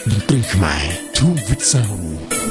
Bring my to with sound.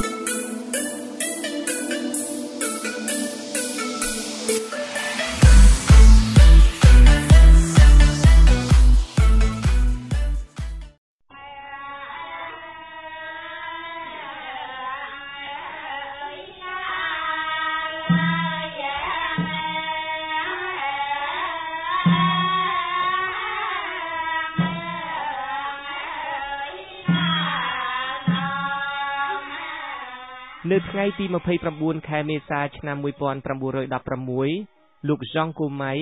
នៅថ្ងៃទី29ខែមេសាឆ្នាំ1916លោកយ៉ង់គូម៉ៃ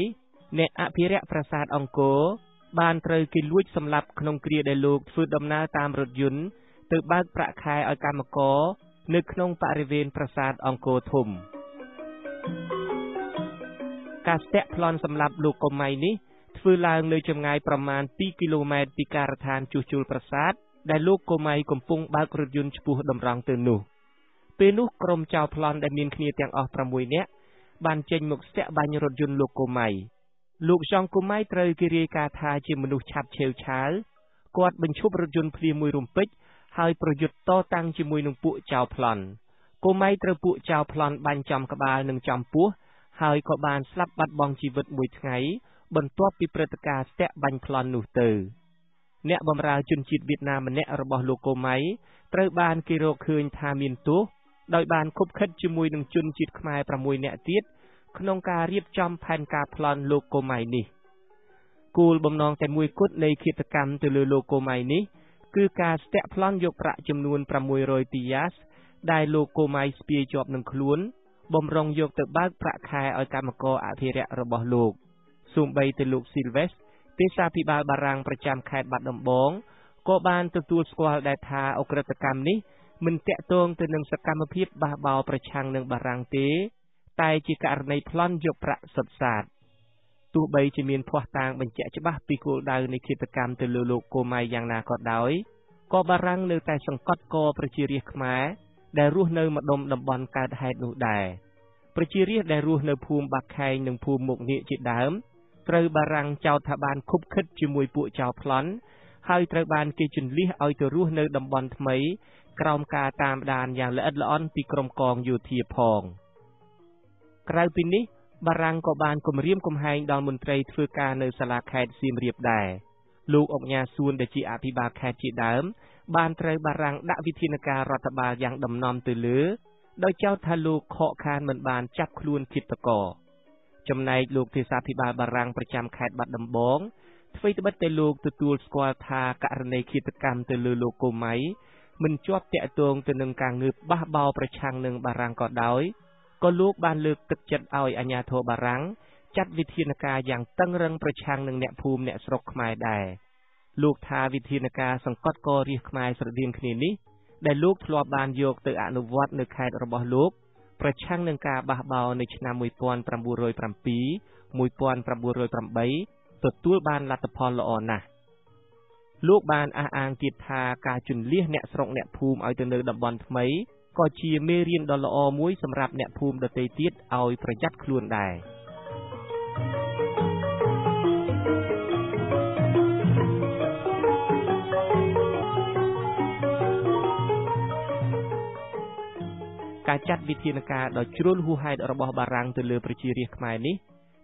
អ្នកអភិរក្សប្រាសាទអង្គរបានត្រូវគេលួចសម្លាប់ក្នុងគ្រាដែលលោកធ្វើដំណើរតាមរថយន្តទៅបើកប្រាក់ខែឲ្យកម្មករនៅក្នុងបរិវេណប្រាសាទអង្គរធំការស្ទាក់ប្លន់សម្លាប់លោកគូម៉ៃនេះធ្វើឡើងនៅចម្ងាយប្រមាណ2គីឡូម៉ែត្រពីការដ្ឋានជួសជុលប្រាសាទដែលលោកគូម៉ៃកំពុងបើករថយន្តឆ្ពោះតម្រង់ទៅនោះពេលនោះក្រុមចៅប្លន់ដែលមានគ្នាទាំងអស់6នាក់បានចេញមកស្ទាក់បាញ់រថយន្តលោកគូម៉ៃលោកយ៉ង់គូម៉ៃត្រូវគេរាយការណ៍ថាជាមនុស្សឆាប់ឆេវឆាវគាត់បញ្ឈប់រថយន្តភ្លាមមួយរំពេចហើយប្រយុទ្ធតតាំងជាមួយនឹងពួកចៅប្លន់គូម៉ៃត្រូវពួកចៅប្លន់បាញ់ចំក្បាលនិងចំពោះហើយក៏បានស្លាប់បាត់បង់ជីវិតមួយថ្ងៃបន្ទាប់ពីព្រឹត្តិការណ៍ស្ទាក់បាញ់ប្លន់នោះទៅអ្នកបម្រើជនជាតិវៀតណាមម្នាក់របស់លោកគូម៉ៃត្រូវបានគេរកឃើញថាមានទោសដោយបានខុបខិតជាមួយនឹងជនជាតិខ្មែរ6នាក់ទៀតក្នុងការរៀបចំផែនការប្លន់លោកគូម៉ៃនេះគោលបំណងតែមួយគត់នៃឃាតកម្មទៅលើលោកគូម៉ៃនេះគឺការស្ទាក់ប្លន់យកប្រាក់ចំនួន600ទីយ៉ាសដែលលោកគូម៉ៃស្ពាយជាប់នឹងខ្លួនបំរុងយកទៅបើកប្រាក់ខែឲ្យកម្មករអភិរក្សរបស់លោកសូម្បីតែលោកស៊ីលវេសទេសាភិបាលបារាំងប្រចាំខេត្តបាត់ដំបងក៏បានទទួលស្គាល់ដែរថាអក្រិតកម្មនេះមិនតាក់ទងទៅនឹងសកម្មភាពបះបោរប្រឆាំងនឹងបារាំងទេតែជាករណីប្លន់យកប្រាក់សុទ្ធសាធទោះបីជាមានភស្តុតាងបញ្ជាក់ច្បាស់ពីគោលដៅនៃឃាតកម្មទៅលើលោកគូម៉ៃយ៉ាងណាក៏ដោយក៏បារាំងនៅតែសង្កត់កប្រជារាស្ត្រខ្មែរដែលរស់នៅម្ដុំតំបន់កើតហេតុនោះដែរប្រជារាស្ត្រដែលរស់នៅភូមិបាក់ខែងនិងភូមិមុខងាកជាដើមត្រូវបារាំងចោទថាបានខុបខិតជាមួយពួកចៅប្លន់ហើយត្រូវបានគេជន្លៀសឲ្យទៅរស់នៅតំបន់ថ្មីក្រោមការតាមដានយ៉ាងល្អិតល្អន់ពីក្រុមកងយោធាផងក្រៅពីនេះបារាំងក៏បានគំរាមកំហែងដល់មន្ត្រីធ្វើការនៅសាលាខេត្តសៀមរាបដែរលោកអុកញ៉ាសួនដែលជាអភិបាលខេត្តជាដើមបានត្រូវបារាំងដាក់វិធានការរដ្ឋបាលយ៉ាងដំណំទៅលើដោយចោទថាលោកខកខានមិនបានចាប់ខ្លួនឃាតករចំណែកលោកទេសាភិបាលបារាំងប្រចាំខេត្តបាត់ដំបងអ្វីត្បិតតែលោកទទួលស្គាល់ថាករណីឃាតកម្មទៅលើលោកគូម៉ៃមិនជាប់តាក់ទងទៅនឹងការងើបបះបោរប្រឆាំងនឹងបារាំងក៏ដោយក៏លោកបានលើកទឹកចិត្តឲ្យអាជ្ញាធរបារាំងចាត់វិធានការយ៉ាងតឹងរឹងប្រឆាំងនឹងអ្នកភូមិអ្នកស្រុកខ្មែរដែរលោកថាវិធានការសង្កត់ករាជខ្មែរស្រដៀងគ្នានេះដែលលោកធ្លាប់បានយកទៅអនុវត្តនៅខេត្តរបស់លោកប្រឆាំងនឹងការបះបោរនៅឆ្នាំ1907 1908ទទួលបានលទ្ធផលល្អណាស់លោកបានអះអាងទៀតថាការជន្លៀសអ្នកស្រុកអ្នកភូមិឲ្យទៅនៅតំបន់ថ្មីក៏ជាមេរៀនដ៏ល្អមួយសម្រាប់អ្នកភូមិដទៃទៀតឲ្យប្រយ័ត្នខ្លួនដែរការចាត់វិធានការដ៏ជ្រុលហួសហេតុរបស់បារាំងទៅលើប្រជារាស្ត្រខ្មែរនេះ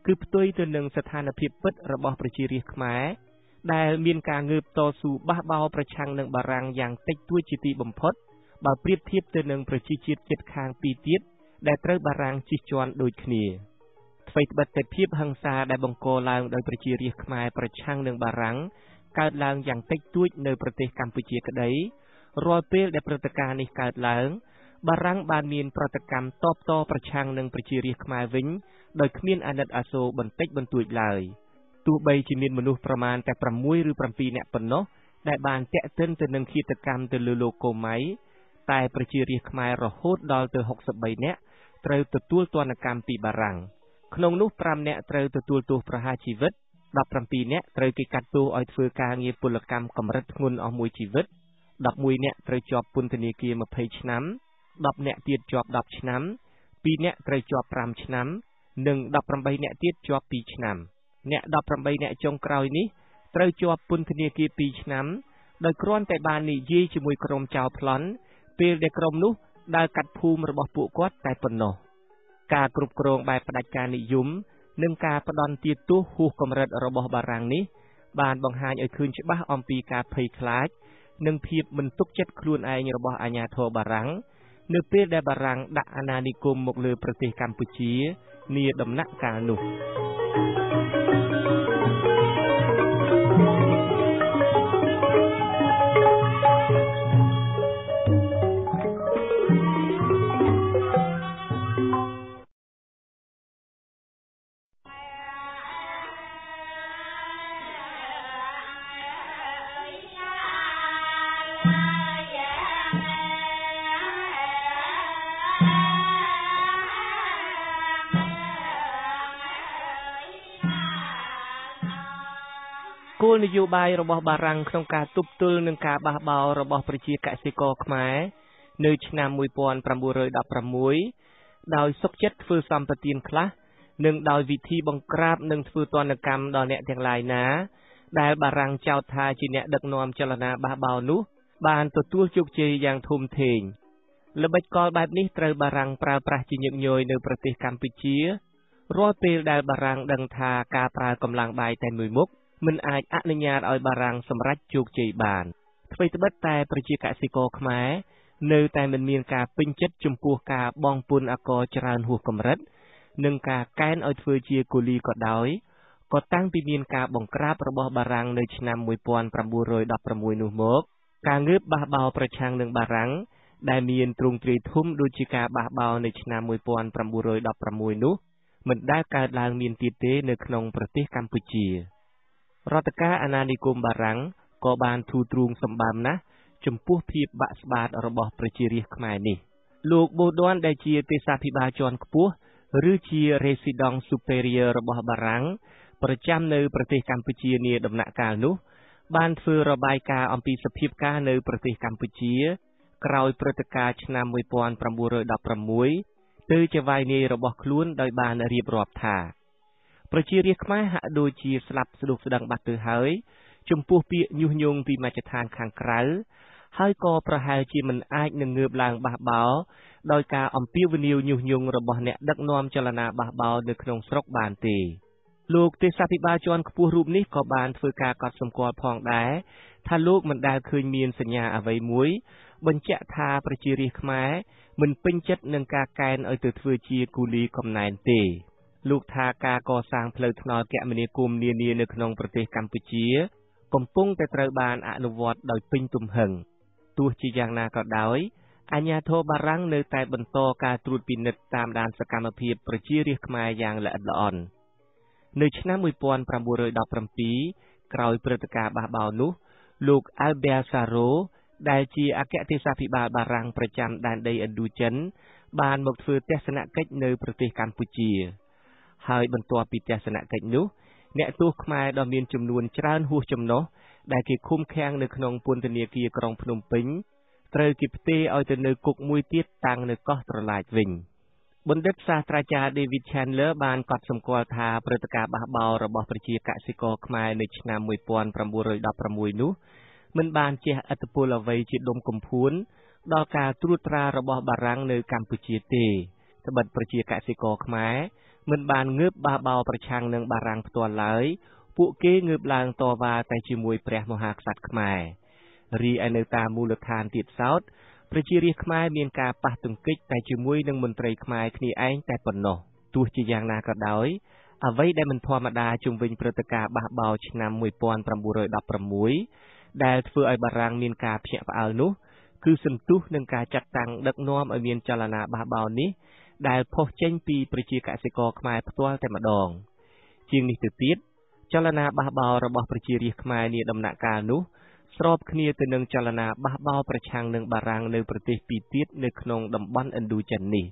គឺផ្ទុយទៅនឹងស្ថានភាពពិតរបស់ប្រជារាស្ត្រខ្មែរដែលមានការងើបតស៊ូបះបោរប្រឆាំងនឹងបារាំងយ៉ាងតិចតួចជាទីបំផុតបើប្រៀបធៀបទៅនឹងប្រជាជាតិជិតខាងពីរទៀតដែលត្រូវបារាំងជិះជាន់ដូចគ្នាអ្វីត្បិតតែភាពហិង្សាដែលបង្កឡើងដោយប្រជារាស្ត្រខ្មែរប្រឆាំងនឹងបារាំងកើតឡើងយ៉ាងតិចតួចនៅប្រទេសកម្ពុជាក្តីរាល់ពេលដែលព្រឹត្តិការណ៍នេះកើតឡើងបារាំងបានមានប្រតិកម្មតបតប្រឆាំងនឹងប្រជារាស្ត្រខ្មែរវិញដោយគ្មានអាណិតអាសូរបន្តិចបន្តួចឡើយទោះបីជាមានមនុស្សប្រមាណតែ6ឬ7នាក់ប៉ុណ្ណោះដែលបានតាក់ទិនទៅនឹងឃាតកម្មទៅលើលោកគូម៉ៃតែប្រជារាស្ត្រខ្មែររហូតដល់ទៅ63នាក់ត្រូវទទួលទណ្ឌកម្មពីបារាំងក្នុងនោះ5នាក់ត្រូវទទួលទោសប្រហារជីវិត17នាក់ត្រូវគេកាត់ទោសឲ្យធ្វើការងារពលកម្មកម្រិតធ្ងន់អស់មួយជីវិត11នាក់ត្រូវជាប់ពន្ធនាគារ20ឆ្នាំ10នាក់ទៀតជាប់10ឆ្នាំ2នាក់ត្រូវជាប់5ឆ្នាំនិង18នាក់ទៀតជាប់2ឆ្នាំអ្នក18នាក់ចុងក្រោយនេះត្រូវជាប់ពន្ធនាគារ2ឆ្នាំ ដោយគ្រាន់តែបាននិយាយជាមួយក្រុមចៅប្លន់ពេលដែលក្រុមនោះដើរកាត់ភូមិរបស់ពួកគាត់តែប៉ុណ្ណោះការគ្រប់គ្រងបែបផ្ដាច់ការនិយមនិងការផ្ដន់ទាទោសហួសកម្រិតរបស់បារាំងនេះបានបង្ហាញឲ្យឃើញច្បាស់អំពីការភ័យខ្លាចនិងភាពមិនទុកចិត្តខ្លួនឯងរបស់អាជ្ញាធរបារាំងនៅពេលដែលបារាំងដាក់អាណានិគមមកលើប្រទេសកម្ពុជានាដំណាក់កាលនោះគោលនយោបាយរបស់បារាំងក្នុងការទប់ទល់នឹងការបះបោររបស់ប្រជាកសិករខ្មែរនៅឆ្នាំ1916ដោយសុខចិត្តធ្វើសម្បទានខ្លះនិងដោយវិធីបង្ក្រាបនិងធ្វើទណ្ឌកម្មដល់អ្នកទាំងឡាយណាដែលបារាំងចោទថាជាអ្នកដឹកនាំចលនាបះបោរនោះបានទទួលជោគជ័យយ៉ាងធំធេងល្បិចកលបែបនេះត្រូវបារាំងប្រើប្រាស់ជាញឹកញយនៅប្រទេសកម្ពុជារាល់ពេលដែលបារាំងដឹងថាការប្រើកម្លាំងបាយតែមួយមុខមិនអាចអនុញ្ញាតឲ្យបារាំងសម្រេចជោគជ័យបានអ្វីត្បិតតែប្រជាកសិករខ្មែរនៅតែមិនមានការពេញចិត្តចំពោះការបង់ពន្ធអាករច្រើនហួសកម្រិតនិងការកេណ្ឌឲ្យធ្វើជាកូលីក៏ដោយក៏តាំងពីមានការបង្ក្រាបរបស់បារាំងនៅឆ្នាំ1916នោះមកការងើបបះបោរប្រឆាំងនឹងបារាំងដែលមានទ្រង់ទ្រាយធំដូចជាការបះបោរនៅឆ្នាំ1916នោះមិនដែលកើតឡើងមានទៀតទេនៅក្នុងប្រទេសកម្ពុជារដ្ឋការអាណានិគមបារាំងក៏បានធូរទ្រូងសម្បើមណាស់ចំពោះភាពបាក់ស្បាតរបស់ប្រជារាស្ត្រខ្មែរនេះលោកបូឌ័នដែលជាទេសាភិបាលជាន់ខ្ពស់ឬជា Resident Superior របស់បារាំងប្រចាំនៅប្រទេសកម្ពុជានាដំណាក់កាលនោះបានធ្វើរបាយការណ៍អំពីសភាពការនៅប្រទេសកម្ពុជាក្រោយព្រឹត្តិការណ៍ឆ្នាំ1916ទៅជាវាយនាយរបស់ខ្លួនដោយបានរៀបរាប់ថាប្រជារាស្ត្រខ្មែរហាក់ដូចជាស្លាប់ស្ដុកស្ដឹងបាត់ទៅហើយចំពោះពាក្យញុះញង់ពីមជ្ឈដ្ឋានខាងក្រៅហើយក៏ប្រហែលជាមិនអាចនឹងងើបឡើងបះបោរដោយការអំពាវនាវញុះញង់របស់អ្នកដឹកនាំចលនាបះបោរនៅក្នុងស្រុកបានទេលោកទេសាភិបាលជាន់ខ្ពស់រូបនេះក៏បានធ្វើការកត់សម្គាល់ផងដែរថាលោកមិនដែលឃើញមានសញ្ញាអ្វីមួយបញ្ជាក់ថាប្រជារាស្ត្រខ្មែរមិនពេញចិត្តនឹងការកេណ្ឌឲ្យទៅធ្វើជាគូលីកំណែនទេលោកថាការកសាងផ្លូវថ្នល់គមនាគមន៍នានានៅក្នុងប្រទេសកម្ពុជាកំពុងតែត្រូវបានអនុវត្តដោយពេញទំហឹងទោះជាយ៉ាងណាក៏ដោយអាជ្ញាធរបារាំងនៅតែបន្តការត្រួតពិនិត្យតាមដានសកម្មភាពប្រជារាស្ត្រខ្មែរយ៉ាងល្អិតល្អន់នៅឆ្នាំ1917ក្រោយព្រឹត្តិការណ៍បះបោរនោះលោក Albert Sarraut ដែលជាអគ្គទេសាភិបាលបារាំងប្រចាំដែនដីឥណ្ឌូចិនបានមកធ្វើទស្សនកិច្ចនៅប្រទេសកម្ពុជាហើយបន្ទាប់ពីទស្សនកិច្ចនោះអ្នកទោសខ្មែរដ៏មានចំនួនច្រើនហួសចំណុះដែលគេឃុំឃាំងនៅក្នុងពន្ធនាគារក្រុងភ្នំពេញត្រូវគេផ្ទេរឲ្យទៅនៅគុកមួយទៀតតាំងនៅកោះត្រឡាចវិញបណ្ឌិតសាស្ត្រាចារ្យ David Chandler បានកត់សម្គាល់ថាព្រឹត្តិការណ៍បះបោររបស់ប្រជាកសិករខ្មែរនៅឆ្នាំ1916នោះមិនបានជះឥទ្ធិពលអ្វីជាដុំកំភួនដល់ការត្រួតត្រារបស់បារាំងនៅកម្ពុជាទេត្បិតប្រជាកសិករខ្មែរមិនបានងើបបះបោរប្រឆាំងនឹងបារាំងផ្ទាល់ឡើយពួកគេងើបឡើងតវ៉ាតែជាមួយព្រះមហាក្សត្រខ្មែររីឯនៅតាមមូលដ្ឋានទៀតសោតប្រជារាស្ត្រខ្មែរមានការប៉ះទង្គិចតែជាមួយនឹងមន្ត្រីខ្មែរគ្នាឯងតែប៉ុណ្ណោះទោះជាយ៉ាងណាក៏ដោយអ្វីដែលមិនធម្មតាជុំវិញព្រឹត្តិការណ៍បះបោរឆ្នាំ1916ដែលធ្វើឲ្យបារាំងមានការភ្ញាក់ផ្អើលនោះគឺសន្ទុះនឹងការចាត់តាំងដឹកនាំឲ្យមានចលនាបះបោរនេះដែលផុសចេញពីប្រជាកសិករខ្មែរផ្ទាល់តែម្ដងជាងនេះទៅទៀតចលនាបះបោររបស់ប្រជារាស្ត្រខ្មែរនាដំណាក់កាលនោះស្របគ្នាទៅនឹងចលនាបះបោរប្រឆាំងនឹងបារាំងនៅប្រទេសពីរទៀតនៅក្នុងតំបន់ឥណ្ឌូចិននេះ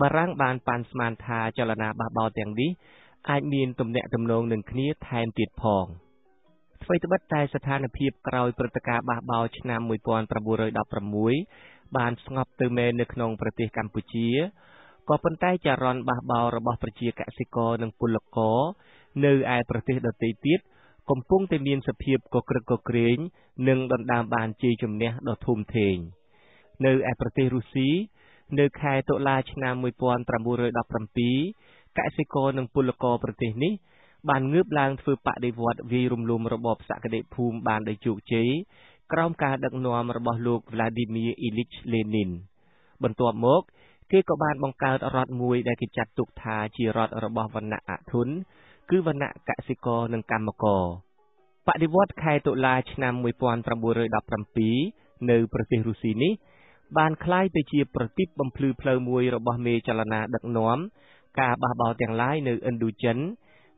បារាំងបានប៉ាន់ស្មានថាចលនាបះបោរទាំងនេះអាចមានទំនាក់ទំនងនឹងគ្នាថែមទៀតផងអ្វីត្បិតតែស្ថានភាពក្រោយព្រឹត្តិការណ៍បះបោរឆ្នាំ1916បានស្ងប់ទៅមែននៅក្នុងប្រទេសកម្ពុជាក៏ប៉ុន្តែចរន្តបះបោររបស់ប្រជាកសិករនិងពលករនៅឯប្រទេសដទៃទៀត កំពុងតែមានសភាពកក្រឹកកក្រែងនិងដណ្ដើមបានជ័យជំនះដ៏ធំធេងនៅឯប្រទេសរុស្ស៊ីនៅខែតុលាឆ្នាំ1917កសិករនិងពលករប្រទេសនេះបានងើបឡើងធ្វើបដិវត្តន៍វាយរំលំរបបសក្តិភូមិបានដោយជោគជ័យក្រោមការដឹកនាំរបស់លោក Vladimir Ilyich Lenin បន្ទាប់មកគេក៏បានបង្កើតរដ្ឋមួយដែលគេចាត់ទុកថាជារដ្ឋរបស់វណ្ណៈអធនគឺវណ្ណៈកសិករនិងកម្មករបដិវត្តន៍ខែតុលាឆ្នាំ1917នៅប្រទេសរុស្ស៊ីនេះបានคล้ายទៅជាប្រទីបបំភ្លឺផ្លូវមួយរបស់មេចលនាដឹកនាំការបះបោរទាំងឡាយនៅឥណ្ឌូចិន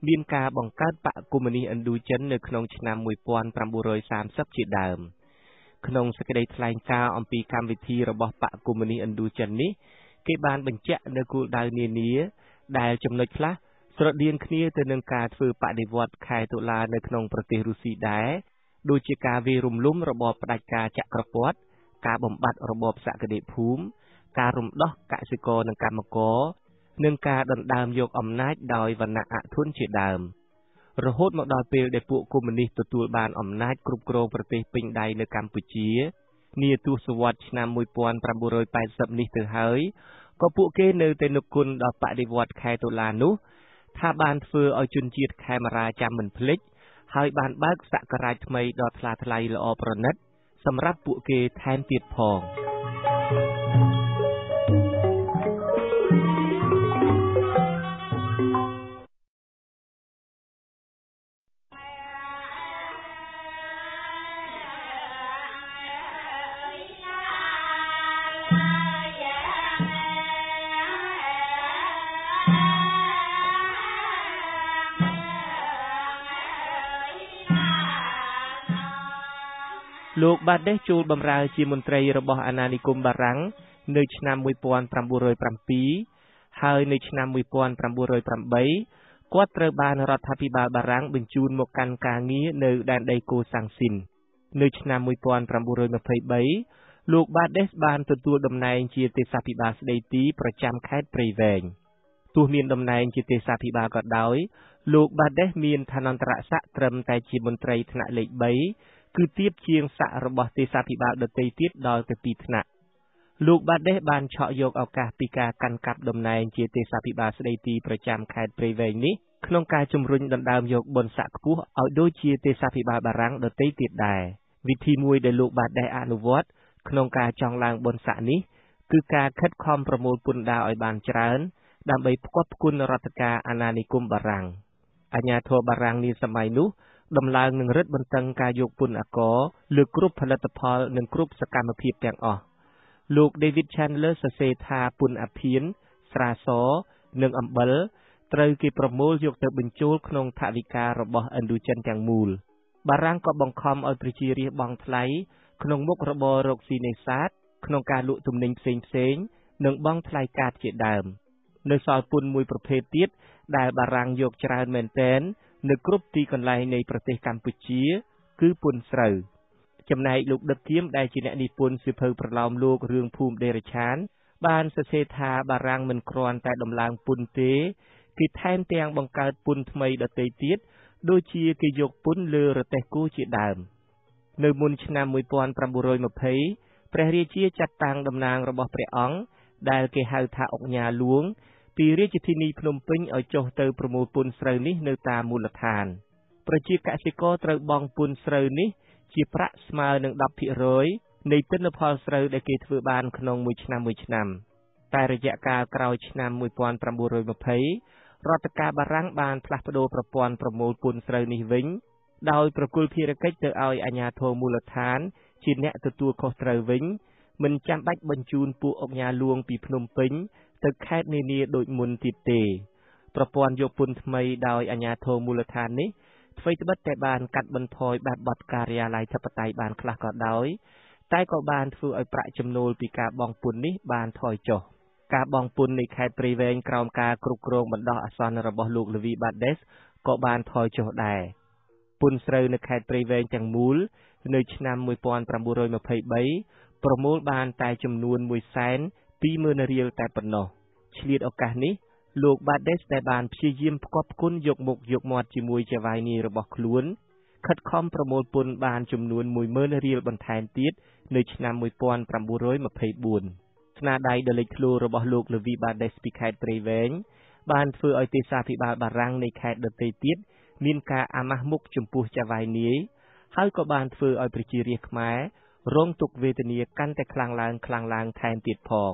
មានការបង្កើតបក្សកុម្មុយនីសឥណ្ឌូចិននៅក្នុងឆ្នាំ1930ជាដើមក្នុងសេចក្តីថ្លែងការណ៍អំពីកម្មវិធីរបស់បក្សកុម្មុយនីសឥណ្ឌូចិននេះគេបានបញ្ជាក់នៅគោលដៅនានាដែលចំណុចខ្លះស្រដៀងគ្នាទៅនឹងការធ្វើបដិវត្តន៍ខែតុលានៅក្នុងប្រទេសរុស្ស៊ីដែរដូចជាការវាយរំលំរបបផ្ដាច់ការចក្រពត្តិការបំបត្តិរបបសក្តិភូមិការរំដោះកសិករនិងកម្មករនិងការដណ្ដើមយកអំណាចដោយវណ្ណៈអធនជាដើមរហូតមកដល់ពេលដែលពួកកុម្មុយនីសទទួលបានអំណាចគ្រប់គ្រងប្រទេសពេញដៃនៅកម្ពុជានាទសវត្សរ៍ឆ្នាំ1980នេះទៅហើយក៏ពួកគេនៅតែនឹកគុណដល់បដិវត្តន៍ខែតុលានោះថាបានធ្វើឲ្យជនជាតិខេមរាចាំមិនភ្លេចហើយបានបើកសក្ការៈថ្មីដ៏ថ្លាថ្លៃល្អប្រណិតសម្រាប់ពួកគេថែមទៀតផងលោកបានដេះចូលបម្រើជាមន្ត្រីរបស់អាណានិគមបារាំងនៅឆ្នាំ1907ហើយនៅឆ្នាំ1908គាត់ត្រូវបានរដ្ឋាភិបាលបារាំងបញ្ជូនមកកាន់ការងារនៅដែនដីកូសាំងស៊ីននៅឆ្នាំ1923លោកបាដេសបានទទួលតំណែងជាទេសាភិបាលស្ដីទីប្រចាំខេត្តព្រៃវែងទោះមានតំណែងជាទេសាភិបាលក៏ដោយលោកបាដេសមានឋានន្តរស័ក្តិត្រឹមតែជាមន្ត្រីថ្នាក់លេខ3គឺទាបជាងស័ក្តិរបស់ទេសាភិបាលដទៃទៀតដល់ទៅ2ថ្នាក់លោកបាដេសបានឆក់យកឱកាសពីការកាន់កាប់តំណែងជាទេសាភិបាលស្ដីទីប្រចាំខេត្តព្រៃវែងនេះក្នុងការជំរុញដណ្ដើមយកបុណ្យស័ក្តិខ្ពស់ឲ្យដូចជាទេសាភិបាលបារាំងដទៃទៀតដែរវិធីមួយដែលលោកបាដេសអនុវត្តក្នុងការចង់ឡើងបុណ្យស័ក្តិនេះគឺការខិតខំប្រមូលពន្ធដារឲ្យបានច្រើនដើម្បីផ្គត់ផ្គង់រដ្ឋការអាណានិគមបារាំងអាជ្ញាធរបារាំងនាសម័យនោះដំឡើងនឹងរឹតបន្តឹងការយកពន្ធអាករលើគ្រប់ផលិតផលនិងគ្រប់សកម្មភាពទាំងអស់លោក David Chandler សរសេរថាពន្ធអាភៀនស្រាសនិងអំបិលត្រូវគេប្រមូលយកទៅបញ្ចូលក្នុងថវិការបស់ឥណ្ឌូចិនទាំងមូលបារាំងក៏បង្ខំឲ្យប្រជារាស្ត្របង់ថ្លៃក្នុងមុខរបររកស៊ីនេសាទក្នុងការលក់ទំនិញផ្សេងៗនិងបង់ថ្លៃកាតជាដើមនៅសល់ពន្ធមួយប្រភេទទៀតដែលបារាំងយកច្រើនមែនទែននៅគ្រប់ទីកន្លែងនៃប្រទេសកម្ពុជាគឺពន្ធស្រូវចំណែកលោកដឹកគៀមដែលជាអ្នកនិពន្ធសៀវភៅប្រឡោមលោករឿងភូមិដេរឆានបានសរសេរថាបារាំងមិនគ្រាន់តែដំឡើងពន្ធទេគេថែមទាំងបង្កើតពន្ធថ្មីដទៃទៀតដូចជាគេយកពន្ធលើរទេះគោជាដើមនៅមុនឆ្នាំ1920ព្រះរាជាចាត់តាំងតំណាងរបស់ព្រះអង្គដែលគេហៅថាអុកញ៉ាលួងពីរាជធានីភ្នំពេញឲ្យចុះទៅប្រមូលពន្ធស្រូវនេះនៅតាមមូលដ្ឋានប្រជាកសិករត្រូវបង់ពន្ធស្រូវនេះជាប្រាក់ស្មើនឹង 10% នៃទិន្នផលស្រូវដែលគេធ្វើបានក្នុងមួយឆ្នាំតែរយៈកាលក្រោយឆ្នាំ1920រដ្ឋការបារាំងបានផ្លាស់ប្ដូរប្រព័ន្ធប្រមូលពន្ធស្រូវនេះវិញដោយប្រគល់ភារកិច្ចទៅឲ្យអាជ្ញាធរមូលដ្ឋានជាអ្នកទទួលខុសត្រូវវិញមិនចាំបាច់បញ្ជូនពួកអុកញ៉ាលួងពីភ្នំពេញទៅខេត្តនានាដូចមុនទៀតទេប្រព័ន្ធយកពន្ធថ្មីដោយអាជ្ញាធរមូលដ្ឋាននេះអ្វីត្បិតតែបានកាត់បន្ថយបែបបទការិយាល័យធិបតេយ្យបានខ្លះក៏ដោយតែក៏បានធ្វើឲ្យប្រាក់ចំណូលពីការបង់ពន្ធនេះបានថយចុះការបង់ពន្ធនៃខេត្តព្រៃវែងក្រោមការគ្រប់គ្រងបណ្ដោះអាសន្នរបស់លោកលីវីបាដេសក៏បានថយចុះដែរពន្ធស្រូវនៅខេត្តព្រៃវែងទាំងមូលនៅឆ្នាំ1923ប្រមូលបានតែចំនួន 120,000 រៀលតែប៉ុណ្ណោះឆ្លៀតឱកាសនេះលោកបាដេសដែលបានព្យាយាមផ្គត់ផ្គុនយកមុខយកមាត់ជាមួយចៅហ្វាយនាយរបស់ខ្លួន ខិតខំប្រមូលពន្ធបានចំនួន 10,000 រៀលបន្ថែមទៀតនៅឆ្នាំ 1924 ស្នាដៃដ៏លេចធ្លោរបស់លោកលូវីបាដេសពីខេត្តព្រៃវែងបានធ្វើឲ្យទេសាភិបាលបារាំងនៃខេត្តដទៃទៀតមានការអាម៉ាស់មុខចំពោះចៅហ្វាយនាយហើយក៏បានធ្វើឲ្យប្រជារាស្ត្រខ្មែររងទុក្ខវេទនាកាន់តែខ្លាំងឡើងថែមទៀតផង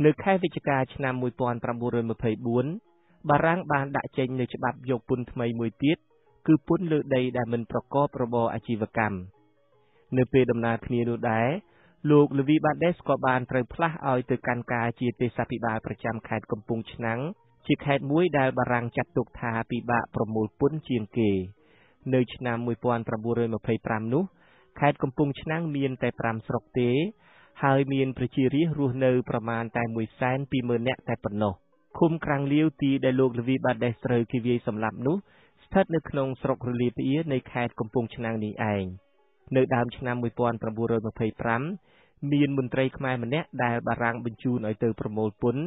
នៅខែវិច្ឆិកាឆ្នាំ 1924 បារាំងបានដាក់ចេញនូវច្បាប់យកពន្ធថ្មីមួយទៀតគឺពន្ធលើដីដែលមិនប្រកបរបរអាជីវកម្មនៅពេលដំណើរគ្នានោះដែរលោកលូវីបាដេសក៏បានត្រូវផ្លាស់ឲ្យទៅកាន់ការជាទេសាភិបាលប្រចាំខេត្តកំពង់ឆ្នាំងជាខេត្តមួយដែលបារាំងចាត់ទុកថាពិបាកប្រមូលពន្ធជាងគេនៅឆ្នាំ 1925 នោះខេត្តកំពង់ឆ្នាំងមានតែ 5 ស្រុកទេហើយមានប្រជារាស្ត្ររស់នៅប្រមាណតែ 120,000 នាក់តែប៉ុណ្ណោះឃុំក្រាំងលាវទីដែលលោកលូវីបាដេសត្រូវគេវាយសម្លាប់នោះស្ថិតនៅក្នុងស្រុករលាផ្អៀនៃខេត្តកំពង់ឆ្នាំងនេះឯងនៅដើមឆ្នាំ 1925 មានមន្ត្រីខ្មែរម្នាក់ដែលបារាំងបញ្ជូនឲ្យទៅប្រមូលពន្ធ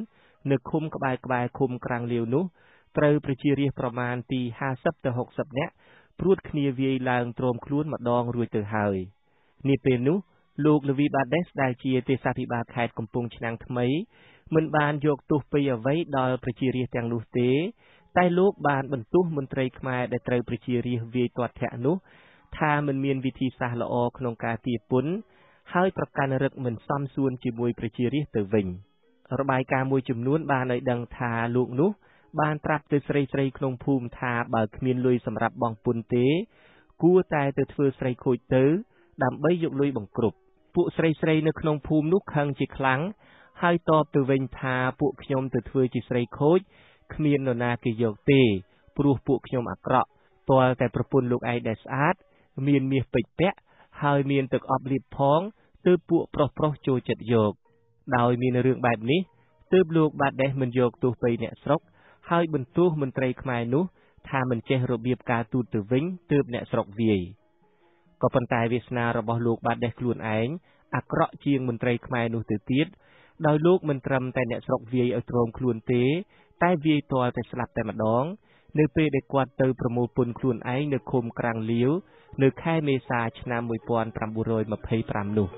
នៅឃុំក្បែរឃុំក្រាំងលាវនោះត្រូវប្រជារាស្ត្រប្រមាណពី 50 ទៅ 60 នាក់ព្រួតគ្នាវាយឡើងទ្រាំខ្លួនម្ដងរួចទៅហើយនាពេលនោះលោកលូវីបាដេសដែលជាទេសាភិបាលខេត្តកំពង់ឆ្នាំងថ្មីមិនបានយកទោសពីអ្វីដល់ប្រជារាស្ត្រទាំងនោះទេតែលោកបានបន្ទោសមន្ត្រីខ្មែរដែលត្រូវប្រជារាស្ត្រវាយទាត់ធាក់នោះថាមិនមានវិធីសាស្ត្រល្អក្នុងការទារពន្ធហើយប្រកាន់រឹកមិនសមសួនជាមួយប្រជារាស្ត្រទៅវិញរបាយការណ៍មួយចំនួនបានឲ្យដឹងថាលោកនោះបានប្រាប់ទៅស្រីៗក្នុងភូមិថាបើគ្មានលុយសម្រាប់បង់ពន្ធទេគួរតែទៅធ្វើស្រីខូចទៅដើម្បីយកលុយបង្គ្រប់ពួកស្រីៗនៅក្នុងភូមិនោះខឹងជាខ្លាំងហើយតបទៅវិញថាពួកខ្ញុំទៅធ្វើជាស្រីខូចគ្មាននរណាគេយកទេព្រោះពួកខ្ញុំអាក្រក់ទាល់តែប្រពន្ធលោកឯងដែលស្អាតមានមាសពេជ្រពាក់ហើយមានទឹកអប់លាបផងទើបពួកប្រុសចូលចិត្តយកដោយមានរឿងបែបនេះទើបលោកបាដេសមិនយកទោសពីអ្នកស្រុកហើយបន្ទោសមន្ត្រីខ្មែរនោះថាមិនចេះរបៀបការទូតទៅវិញទើបអ្នកស្រុកវាយក៏ប៉ុន្តែវាសនារបស់លោកបាដេសខ្លួនឯងអាក្រក់ជាងមន្ត្រីខ្មែរនោះទៅទៀតដោយលោកមិនត្រឹមតែអ្នកស្រុកវាយឲ្យទ្រាំខ្លួនទេតែវាយទាល់តែស្លាប់តែម្ដងនៅពេលដែលគាត់ទៅប្រមូលពន្ធខ្លួនឯងនៅឃុំក្រាំងលាវនៅខែមេសាឆ្នាំ 1925 នោះ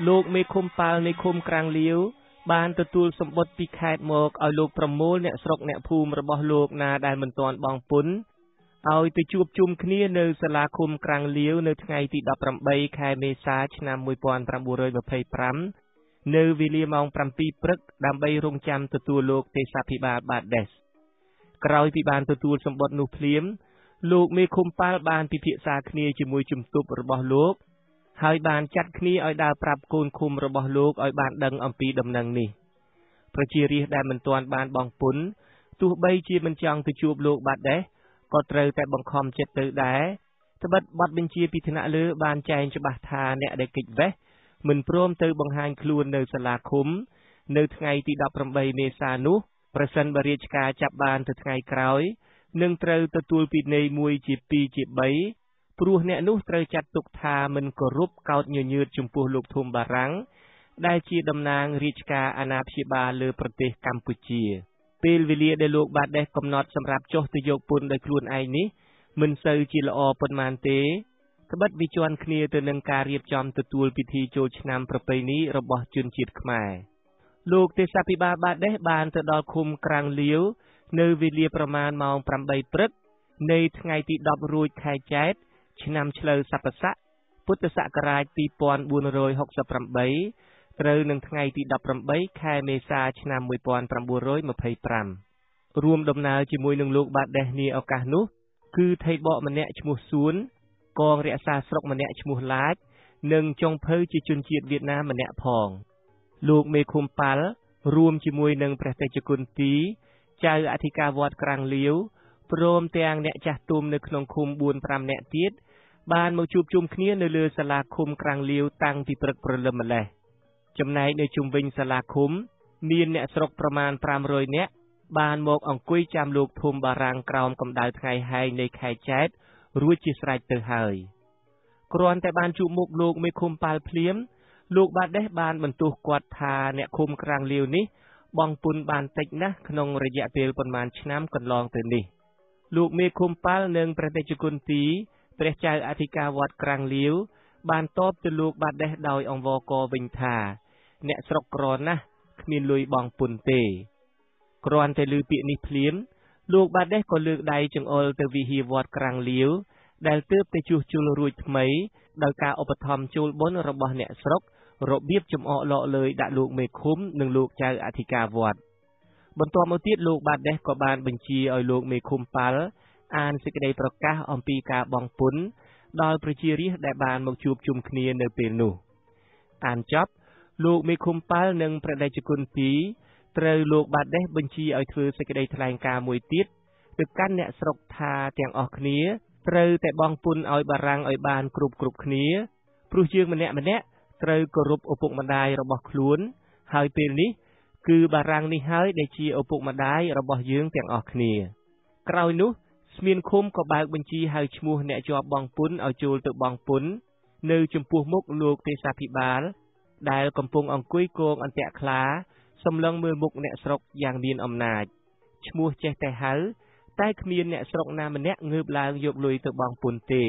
លោកមេឃុំប៉ាល់នៃឃុំក្រាំងលាវបានទទួលសម្បត្តិពីខេត្តមកឲ្យលោកប្រមូលអ្នកស្រុកអ្នកភូមិរបស់លោកណាដែលមិនទាន់បង់ពន្ធឲ្យទៅជួបជុំគ្នានៅសាលាឃុំក្រាំងលាវនៅថ្ងៃទី 18 ខែមេសាឆ្នាំ 1925 នៅវេលាម៉ោង 7 ព្រឹកដើម្បីរង់ចាំទទួលលោកទេសាភិបាលបាដេសក្រោយពីបានទទួលសម្បត្តិនោះភ្លាមលោកមេឃុំប៉ាល់បានពិភាក្សាគ្នាជាមួយជំទប់របស់លោកហើយបានចាត់គ្នាឲ្យដើរប្រាប់កូនឃុំរបស់លោកឲ្យបានដឹងអំពីដំណឹងនេះប្រជារាស្ត្រដែលមិនទាន់បានបង់ពន្ធទោះបីជាមិនចង់ទៅជួបលោកបាដេសក៏ត្រូវតែបង្ខំចិត្តទៅដែរត្បិតបទបញ្ជាពីថ្នាក់លើបានចែងច្បាស់ថាអ្នកដែលគេចវេះមិនព្រមទៅបង្ហាញខ្លួននៅសាលាឃុំនៅថ្ងៃទី 18 មេសានោះប្រសិនបើរាជការចាប់បានទៅថ្ងៃក្រោយនឹងត្រូវទទួលពិន័យមួយជា2ជា3ព្រោះអ្នកនោះត្រូវចាត់ទុកថាមិនគោរពកោតញញើតចំពោះលោកធំបារាំងដែលជាតំណាងរាជការអាណាព្យាបាលលើប្រទេសកម្ពុជាពេលវេលាដែលលោកបាដេសកំណត់សម្រាប់ចុះទៅយកពន្ធដោយខ្លួនឯងនេះមិនសូវជាល្អប៉ុន្មានទេត្បិតវាជាន់គ្នាទៅនឹងការរៀបចំទទួលពិធីចូលឆ្នាំប្រពៃណីរបស់ជនជាតិខ្មែរលោកទេសាភិបាលបាដេសបានទៅដល់ឃុំក្រាំងលាវនៅវេលាប្រមាណម៉ោង 8 ព្រឹកនៃថ្ងៃទី 10 រួចខែចែកឆ្នាំឆ្លូវស័ព្ទស័កពុទ្ធសករាជ 2468 ត្រូវនឹងថ្ងៃទី 18 ខែមេសាឆ្នាំ 1925 រួមដំណើរជាមួយនឹងលោកបាដេសនាឱកាសនោះគឺថៃបកម្នាក់ឈ្មោះសួនកងរក្សាស្រុកម្នាក់ឈ្មោះឡាចនិងចុងភៅជាជនជាតិវៀតណាមម្នាក់ផងលោកមេឃុំប៉ាល់រួមជាមួយនឹងព្រះតេជគុណទីចៅអធិការវត្តក្រាំងលាវ ព្រមទាំងអ្នកចាស់ទុំនៅក្នុងឃុំ 4-5 នាក់ទៀតបានមកជួបជុំគ្នានៅលើសាលាឃុំក្រាំងលាវតាំងពីព្រឹកព្រលឹមម្ល៉េះចំណែកនៅជុំវិញសាលាឃុំមានអ្នកស្រុកប្រមាណ500នាក់បានមកអង្គុយចាំលោកធំបារាំងក្រោមកម្ដៅថ្ងៃហែងនៃខែចែករួចជាស្រេចទៅហើយគ្រាន់តែបានជួបមុខលោកមេឃុំប៉ាល់ភ្លាមលោកបាដេសបានបន្ទោសគាត់ថាអ្នកឃុំក្រាំងលាវនេះបង់ពន្ធបានតិចណាស់ក្នុងរយៈពេលប៉ុន្មានឆ្នាំកន្លងទៅនេះលោកមេឃុំប៉ាល់និងព្រះតេជគុណទីព្រះចៅអធិការវត្តក្រាំងលាវបានតបទៅលោកបាដេសដោយអង្វរករវិញថាអ្នកស្រុកក្រណាស់គ្មានលុយបង់ពន្ធទេគ្រាន់តែឮពាក្យនេះភ្លាមលោកបាដេសក៏លើកដៃចង្អុលទៅវិហារវត្តក្រាំងលាវដែលទើបតែជួសជុលរួចថ្មីដោយការឧបត្ថម្ភចូលបុណ្យរបស់អ្នកស្រុករបៀបចំអកលក់លើយដាក់លោកមេឃុំនិងលោកចៅអធិការវត្តបន្ទាប់មកទៀតលោកបាដេសក៏បានបញ្ជាឲ្យលោកមេឃុំប៉ាល់អានសេចក្តីប្រកាសអំពីការបង់ពន្ធដល់ប្រជារាស្ត្រដែលបានមកជួបជុំគ្នានៅពេលនោះអានចប់លោកមេឃុំប៉ាល់និងព្រះតេជគុណទីត្រូវលោកបាដេសបញ្ជាឲ្យធ្វើសេចក្តីថ្លែងការណ៍មួយទៀតទៅកាន់អ្នកស្រុកថាទាំងអស់គ្នាត្រូវតែបង់ពន្ធឲ្យបារាំងឲ្យបានគ្រប់គ្នាព្រោះយើងម្នាក់ត្រូវគោរពឪពុកម្ដាយរបស់ខ្លួនហើយពេលនេះគឺបារាំងនេះហើយដែលជាឪពុកម្ដាយរបស់យើងទាំងអស់គ្នាក្រោយនោះស្មៀនឃុំក៏បើកបញ្ជីហៅឈ្មោះអ្នកជាប់បង់ពន្ធឲ្យចូលទៅបង់ពន្ធនៅចំពោះមុខលោកទេសាភិបាលដែលកំពុងអង្គុយគងអន្ទាក់ខ្លាសម្លឹងមើលមុខអ្នកស្រុកយ៉ាងមានអំណាចឈ្មោះចេះតែហៅតែគ្មានអ្នកស្រុកណាម្នាក់ងើបឡើងយកលុយទៅបង់ពន្ធទេ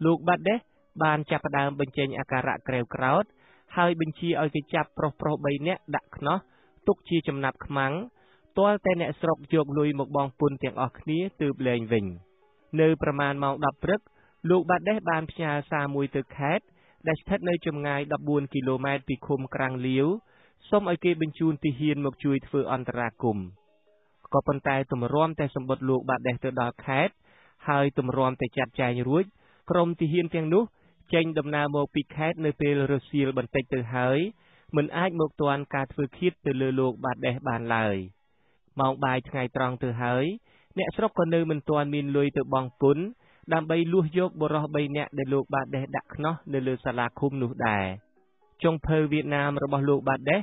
លោកបាដេសបានចាប់ផ្ដើមបញ្ចេញអាការៈក្រេវក្រោធហើយបញ្ជាឲ្យគេចាប់ប្រុស3នាក់ដាក់ខ្នោះទុកជាចំណាប់ខ្មាំងទាល់តែអ្នកស្រុកយកលុយមកបង់ពន្ធទាំងអស់គ្នាទើបលែងវិញនៅប្រមាណម៉ោង10ព្រឹកលោកបាដេសបានផ្ញើសារមួយទៅខេត្តដែលស្ថិតនៅចម្ងាយ14គីឡូម៉ែត្រពីឃុំក្រាំងលាវសូមឲ្យគេបញ្ជូនទាហានមកជួយធ្វើអន្តរាគមន៍ក៏ប៉ុន្តែទម្រាំតែសម្បត្តិលោកបាដេសទៅដល់ខេត្តហើយទម្រាំតែចាត់ចែងរួចក្រុមទាហានទាំងនោះចេញដំណើរមកពីខេត្តនៅពេលរសៀលបន្តិចទៅហើយមិនអាចមកទាន់ការធ្វើឃាតទៅលើលោកបាដេសបានឡើយម៉ោងបាយថ្ងៃត្រង់ទៅហើយអ្នកស្រុកក៏នៅមិនទាន់មានលុយទៅបង់ពន្ធដើម្បីលួសយកបុរស3នាក់ដែលលោកបាដេសដាក់ខ្នោះនៅលើសាលាឃុំនោះដែរចុងភៅវៀតណាមរបស់លោកបាដេស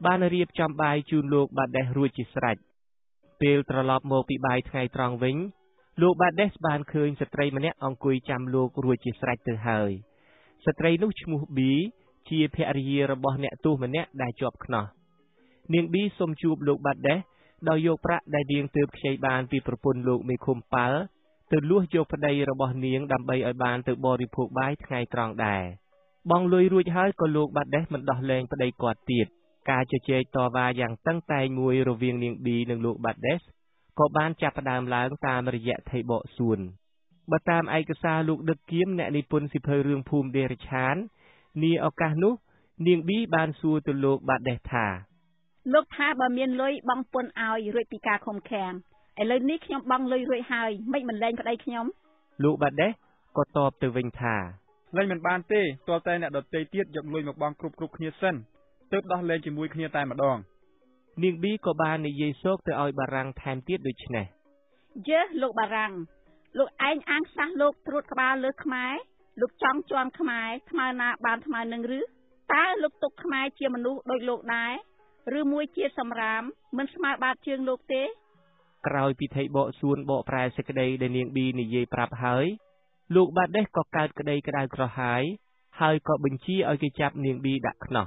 បានរៀបចំបាយជូនលោកបាដេសរួចជាស្រេចពេលត្រឡប់មកពីបាយថ្ងៃត្រង់វិញលោកបាដេសបានឃើញស្ត្រីម្នាក់អង្គុយចាំលោករួចជាស្រេចទៅហើយស្ត្រីនោះឈ្មោះប៊ីជាភរិយារបស់អ្នកទោសម្នាក់ដែលជាប់ខ្នោះនាងប៊ីសូមជួបលោកបាដេសដោយយកប្រាក់ដែលនាងទើបខ្ចីបានពីប្រពន្ធលោកមេឃុំប៉ាល់ទៅលួសយកប្តីរបស់នាងដើម្បីឲ្យបានទៅបរិភោគបាយថ្ងៃត្រង់ដែរបង់លុយរួចហើយក៏លោកបាដេសមិនដោះលែងប្តីគាត់ទៀតការជជែកតវ៉ាយ៉ាងតឹងតែងមួយរវាងនាងប៊ីនិងលោកបាដេសក៏បានចាប់ផ្ដើមឡើងតាមរយៈថៃបកសួនបើតាមឯកសារលោកដឹកគៀមអ្នកនិពន្ធសៀវភៅរឿងភូមិដេរឆាននាឱកាសនោះនាងប៊ីបានសួរទៅលោកបាដេសថាលោកថាបើមានលុយបង់ពន្ធឲ្យរួចពីការឃុំឃាំងឥឡូវនេះខ្ញុំបង់លុយរួចហើយមិនលែងប្តីខ្ញុំលោកបាដេសក៏តបទៅវិញថាលែងមិនបានទេទាល់តែអ្នកដទៃទៀតយកលុយមកបង់គ្រប់គ្នាសិនទើបដោះលែងជាមួយគ្នាតែម្ដងនាងប៊ីក៏បាននិយាយសោកទៅឲ្យបារាំងថែមទៀតដូចនេះយើលោកបារាំងលោកឯងអាងសះលោកត្រួតក្បាលលើខ្មែរលោកចង់ជន់ខ្មែរថ្មើរណាបានថ្មើរនឹងឬតើលោកទុកខ្មែរជាមនុស្សដូចលោកដែរឬមួយជាសម្រាមមិនស្មើបាតជើងលោកទេក្រោយពីថៃបកសួនបកប្រែសេចក្តីដែលនាងប៊ីនិយាយប្រាប់ហើយលោកបាដេសក៏កើតក្តីក្តៅក្រហាយហើយក៏បញ្ជាឲ្យគេចាប់នាងប៊ីដាក់ខ្នោះ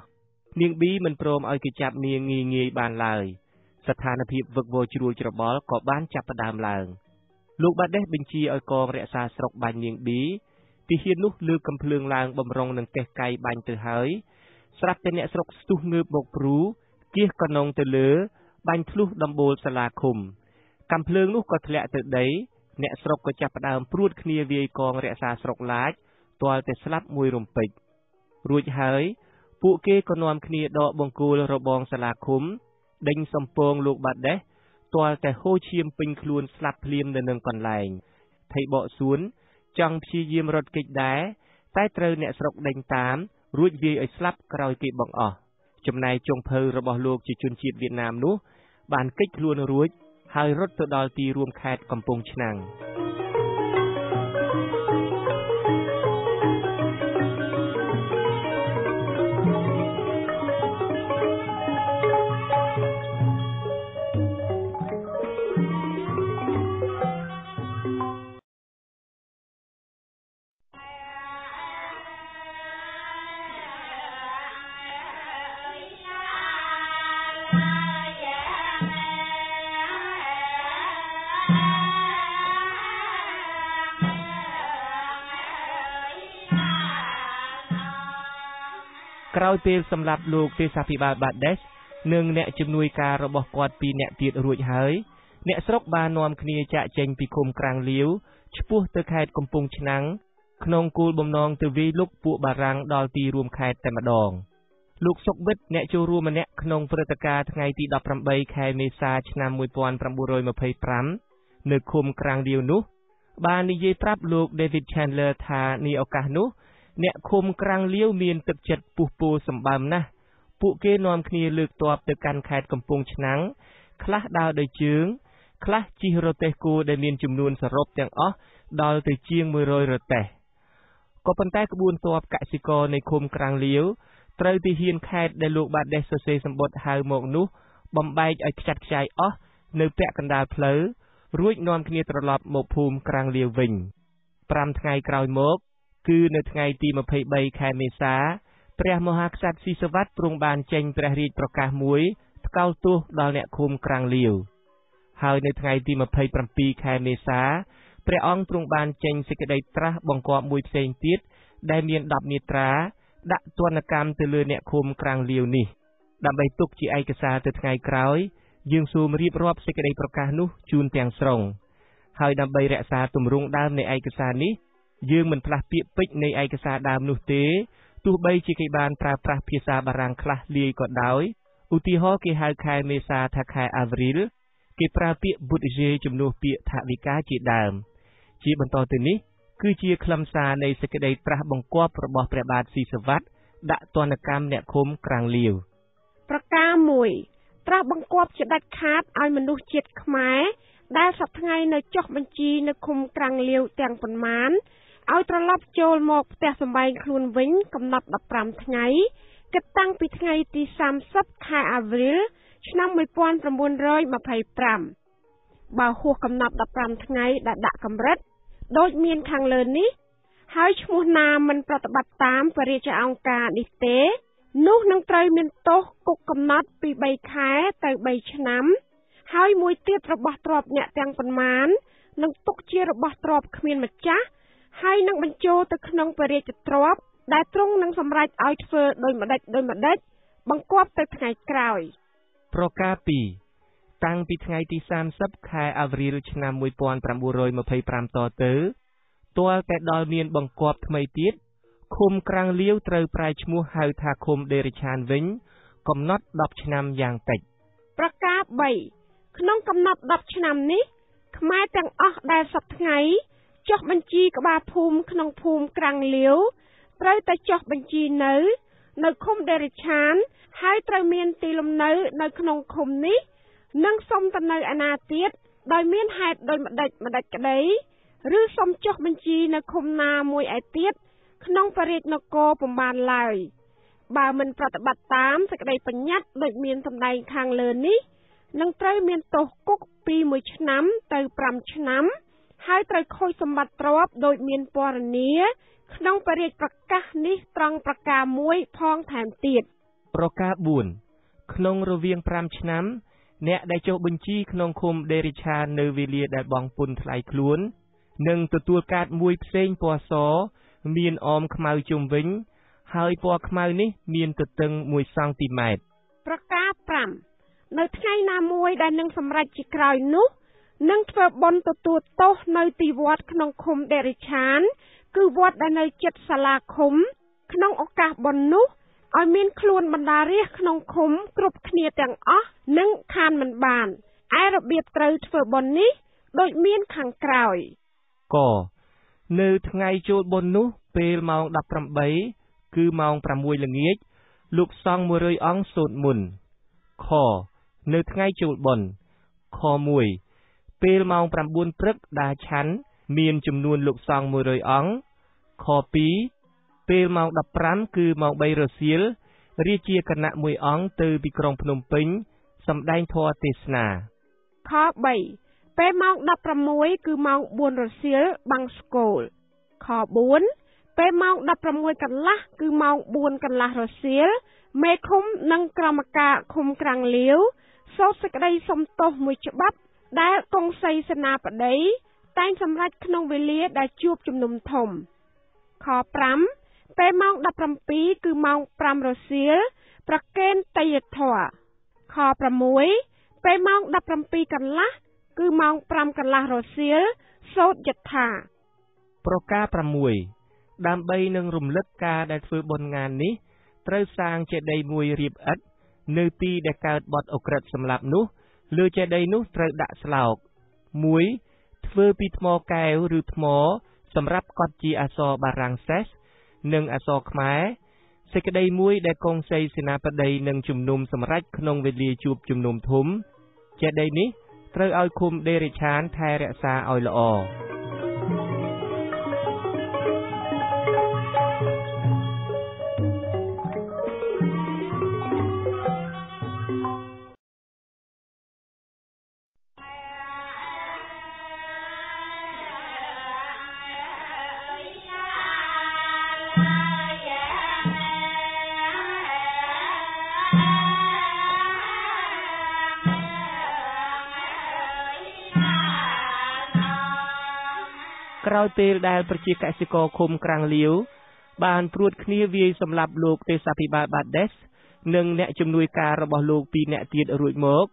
នាងប៊ីមិនព្រមឲ្យគេចាប់នាងងាយបានឡើយស្ថានភាពវឹកវរជ្រួលច្របល់ក៏បានចាប់ផ្ដើមឡើងលោកបាដេសបញ្ជាឲ្យកងរក្សាស្រុកបាញ់នាងប៊ីទាហាននោះលើកកំភ្លើងឡើងបំរុងនឹងកេះកៃបាញ់ទៅហើយស្រាប់តែអ្នកស្រុកស្ទុះងើបមកព្រូគៀសកណុងទៅលើបាញ់ធ្លុះដំបូលសាលាឃុំកំភ្លើងនោះក៏ធ្លាក់ទៅដីអ្នកស្រុកក៏ចាប់ផ្ដើមព្រួតគ្នាវាយកងរក្សាស្រុកឡាចទាល់តែស្លាប់មួយរំពេចរួចហើយពួកគេក៏នាំគ្នាដកបង្គោលរបងសាលាឃុំដេញសំពងលោកបាដេសទាល់តែហូរឈាមពេញខ្លួនស្លាប់ភ្លាមនៅនឹងកន្លែងថៃបកសួនចង់ព្យាយាមរត់គេចដែរតែត្រូវអ្នកស្រុកដេញតាមរួចវាយឲ្យស្លាប់ក្រោយគេបង្អស់ចំណែកចុងភៅរបស់លោកជាជនជាតិវៀតណាមនោះបានគេចខ្លួនរួចហ ហើយរត់ទៅដល់ទីរួមខេត្តកំពង់ឆ្នាំងក្រោយពេលសម្លាប់លោកទេសាភិបាលបាដេសនិងអ្នកជំនួយការរបស់គាត់ពីរនាក់ទៀតរួចហើយអ្នកស្រុកបាននាំគ្នាចាកចេញពីឃុំក្រាំងលាវឆ្ពោះទៅខេត្តកំពង់ឆ្នាំងក្នុងគោលបំណងទៅវាយលុកពួកបារាំងដល់ទីរួមខេត្តតែម្ដងលោកសុកវិទអ្នកចូលរួមម្នាក់ក្នុងព្រឹត្តិការណ៍ថ្ងៃទី18ខែមេសាឆ្នាំ1925នៅឃុំក្រាំងលាវនោះបាននិយាយប្រាប់លោក David Chandler ថានាឱកាសនោះអ្នកឃុំក្រាំងលាវមានទឹកចិត្តពុះពោសម្បើមណាស់ពួកគេនាំគ្នាលើកទ័ពទៅកាន់ខេត្តកំពង់ឆ្នាំងខ្លះដើរដោយជើងខ្លះជិះរទេះគោដែលមានចំនួនសរុបទាំងអស់ដល់ទៅជាង100រទេះក៏ប៉ុន្តែក្បួនទ័ពកសិករនៃឃុំក្រាំងលាវត្រូវទីហ៊ានខេត្តដែលលោកបាដេសសរសេរសម្បត្តិហៅមកនោះបំបែកឲ្យខ្ចាត់ខ្ចាយអស់នៅពាក់កណ្ដាលផ្លូវរួចនាំគ្នាត្រឡប់មកភូមិក្រាំងលាវវិញ5ថ្ងៃក្រោយមកគឺនៅថ្ងៃទី23ខែមេសាព្រះមហាក្សត្រស៊ីសវ័តទ្រង់បានចេញព្រះរាជប្រកាសមួយថ្កោលទោសដល់អ្នកឃុំក្រាំងលាវហើយនៅថ្ងៃទី27ខែមេសាព្រះអង្គទ្រង់បានចេញសេចក្តីត្រាស់បង្គាប់មួយផ្សេងទៀតដែលមាន10មាត្រាដាក់ទណ្ឌកម្មទៅលើអ្នកឃុំក្រាំងលាវនេះដើម្បីទុកជាឯកសារទៅថ្ងៃក្រោយយើងសូមរៀបរាប់សេចក្តីប្រកាសនោះជូនទាំងស្រុងហើយដើម្បីរក្សាទម្រង់ដើមនៃឯកសារនេះយើងមិនផ្លាស់ពាក្យពេចន៍នៃឯកសារដើមនោះទេទោះបីជាគេបានប្រើប្រាស់ភាសាបារាំងខ្លះលាយក៏ដោយឧទាហរណ៍គេហៅខែមេសាថាខែអាវ្រីលគេប្រើពាក្យ budget ជំនួសពាក្យថវិកាជាដើមជាបន្តទៅនេះគឺជាខ្លឹមសារនៃសេចក្តីត្រាស់បង្គាប់របស់ព្រះបាទស៊ីសវ័តដាក់ទណ្ឌកម្មអ្នកឃុំក្រាំងលាវប្រការ1ត្រាស់បង្គាប់ជាដាច់ខាតឲ្យមនុស្សជាតិខ្មែរដែលសប្តាហ៍ថ្ងៃនៅចុះបញ្ជីនៅឃុំក្រាំងលាវទាំងប៉ុន្មានឲ្យត្រឡប់ចូលមកផ្ទះសម្បែងខ្លួនវិញកំណត់15ថ្ងៃគិតតាំងពីថ្ងៃទី30ខែអាវ្រីលឆ្នាំ1925បើហួសកំណត់15ថ្ងៃដែលដាក់កម្រិតដូចមានខាងលើនេះហើយឈ្មោះណាមិនប្រតិបត្តិតាមបរិយាអង្គការនេះទេនោះនឹងត្រូវមានទោសគុកកំណត់ពី3ខែទៅ3ឆ្នាំហើយមួយទៀតរបស់ទ្រព្យអ្នកទាំងប៉ុន្មាននឹងទុកជារបស់ទ្រព្យគ្មានម្ចាស់ហើយនឹងបញ្ចូលទៅក្នុងបរិយាទ្រព្យដែលទ្រង់នឹងសម្រេចឲ្យធ្វើដោយម្ដេចបង្គាប់ទៅថ្ងៃក្រោយប្រការ2តាំងពីថ្ងៃទី30ខែអាវ្រីលឆ្នាំ1925តទៅទាល់តែដល់មានបង្គាប់ថ្មីទៀតឃុំក្រាំងលាវត្រូវប្រែឈ្មោះហៅថាឃុំដេរិឆានវិញកំណត់10ឆ្នាំយ៉ាងតិចប្រការ3ក្នុងកំណត់10ឆ្នាំនេះខ្មែរទាំងអស់ដែលសប្តាហ៍ថ្ងៃចុះបញ្ជីក្បាលភូមិក្នុងភូមិក្រាំងលាវត្រូវតែចុះបញ្ជីនៅឃុំដេរិឆានហើយត្រូវមានទីលំនៅនៅក្នុងឃុំនេះនិងសុំទៅនៅឯណាទៀតដោយមានហេតុដោយម្ដេចក្តីឬសុំចុះបញ្ជីនៅឃុំណាមួយឯទៀតក្នុងបរិយានគរពុំបានឡើយបើមិនប្រតិបត្តិតាមសេចក្តីបញ្ញត្តិដូចមានសម្ដែងខាងលើនេះនឹងត្រូវមានទោសគុកពី1ឆ្នាំទៅ5ឆ្នាំហើយត្រូវខូចសម្បត្តិទ្រព្យដោយមានពណ៌នាក្នុងបរិយាប្រកាសនេះត្រង់ប្រការ1ផងថែមទៀតប្រការ4ក្នុងរវាង5ឆ្នាំអ្នកដែលចុះបញ្ជីក្នុងឃុំដេរិឆាននៅវេលាដែលបង់ពន្ធថ្លៃខ្លួននឹងទទួលកាតមួយផ្សេងពណ៌សមានអមខ្មៅជុំវិញហើយពណ៌ខ្មៅនេះមានទទឹង1សង់ទីម៉ែត្រប្រការ5នៅថ្ងៃណាមួយដែលនឹងសម្រេចជាក្រោយនោះនឹងធ្វើបុណ្យទទួលទោសនៅទីវត្តក្នុងឃុំដេរិឆានគឺវត្តដែលនៅជិតសាលាឃុំក្នុងឱកាសបុណ្យនោះឲ្យមានខ្លួនបណ្ដារាស្ត្រក្នុងឃុំគ្រប់គ្នាទាំងអស់និងខានមិនបានឯរបៀបត្រូវធ្វើបុណ្យនេះដូចមានខាងក្រោយកនៅថ្ងៃចូលបុណ្យនោះពេលម៉ោង18គឺម៉ោង6ល្ងាចលោកសង្ឃ100អង្គសូត្រមន្តខនៅថ្ងៃចូលបុណ្យខ ពេលម៉ោង 9 ព្រឹកដាឆាន់មានចំនួនលោកសង្ឃ 100 អង្គខ 2 ពេលម៉ោង 15 គឺម៉ោង 3 រសៀលរាជាគណៈមួយអង្គទៅពីក្រុងភ្នំពេញសម្ដែងធម៌ទេសនាខ 3 ពេលម៉ោង 16 គឺម៉ោង 4 រសៀលបាំងស្គរខ 4 ពេលម៉ោង 16 កន្លះគឺម៉ោង 4 កន្លះរសៀលមេឃុំនិងក្រមការឃុំក្រាំងលាវសូត្រសេចក្តីសុំទោសមួយច្បាប់ដែលកុងសីសេនាបតីតែងសម្រេចក្នុងវេលាដែលជួបជំនុំធំខ 5 ពេលម៉ោង 17 គឺម៉ោង 5 រសៀលប្រគេនតេយ្យធម៌ខ 6 ពេលម៉ោង 17 កន្លះគឺម៉ោង 5 កន្លះរសៀលសូត្រយថាប្រការ 6 ដើម្បីនឹងរំលឹកការដែលធ្វើបុណ្យងាននេះត្រូវសាងចេតិយមួយរៀបឥដ្ឋនៅទីដែលកើតបទឧក្រិដ្ឋសម្លាប់នោះលើចេតិយនោះត្រូវដាក់ស្លោក 1. ធ្វើពីថ្មកែវឬថ្មសម្រាប់កត់ជាអក្សរបារាំងសេសនិងអក្សរខ្មែរសេចក្តីមួយដែលកុងសីសេនាបតីនឹងជំនុំសម្រេចក្នុងវេលាជួបជំនុំធំចេតិយនេះត្រូវឲ្យឃុំដេរិឆានថែរក្សាឲ្យល្អក្រោយពេលដែលប្រជាកសិករឃុំក្រាំងលាវបានព្រួតគ្នាវាយសម្លាប់លោកទេសាភិបាលបាដេសនិងអ្នកជំនួយការរបស់លោក2នាក់ទៀតរួចមក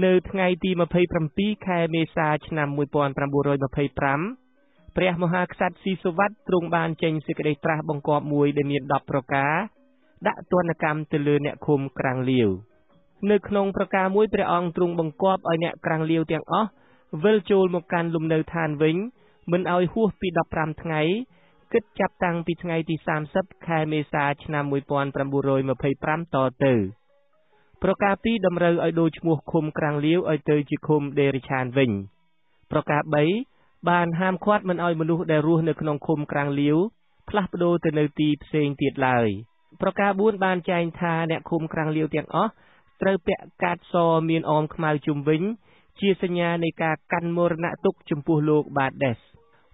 នៅថ្ងៃទី27ខែមេសាឆ្នាំ1925ព្រះមហាក្សត្រស៊ីសុវត្ថិទ្រង់បានចេញសេចក្តីត្រាស់បង្គាប់មួយដែលមាន10ប្រការដាក់ទណ្ឌកម្មទៅលើអ្នកឃុំក្រាំងលាវនៅក្នុងប្រការមួយព្រះអង្គទ្រង់បង្គាប់ឲ្យអ្នកក្រាំងលាវទាំងអស់វិលចូលមកកាន់លំនៅឋានវិញមិនឲ្យហួសពី15ថ្ងៃគិតចាប់តាំងពីថ្ងៃទី30ខែមេសាឆ្នាំ1925តទៅប្រការ2តម្រូវឲ្យដូរឈ្មោះឃុំក្រាំងលាវឲ្យទៅជាឃុំដេរិឆានវិញប្រការ3បានហាមឃាត់មិនឲ្យមនុស្សដែលរស់នៅក្នុងឃុំក្រាំងលាវផ្លាស់ប្ដូរទៅនៅទីផ្សេងទៀតឡើយប្រការ4បានចែងថាអ្នកឃុំក្រាំងលាវទាំងអស់ត្រូវពាក់កាតសមានអមខ្មៅជុំវិញជាសញ្ញានៃការកាន់មរណទុក្ខចំពោះលោកបាដេស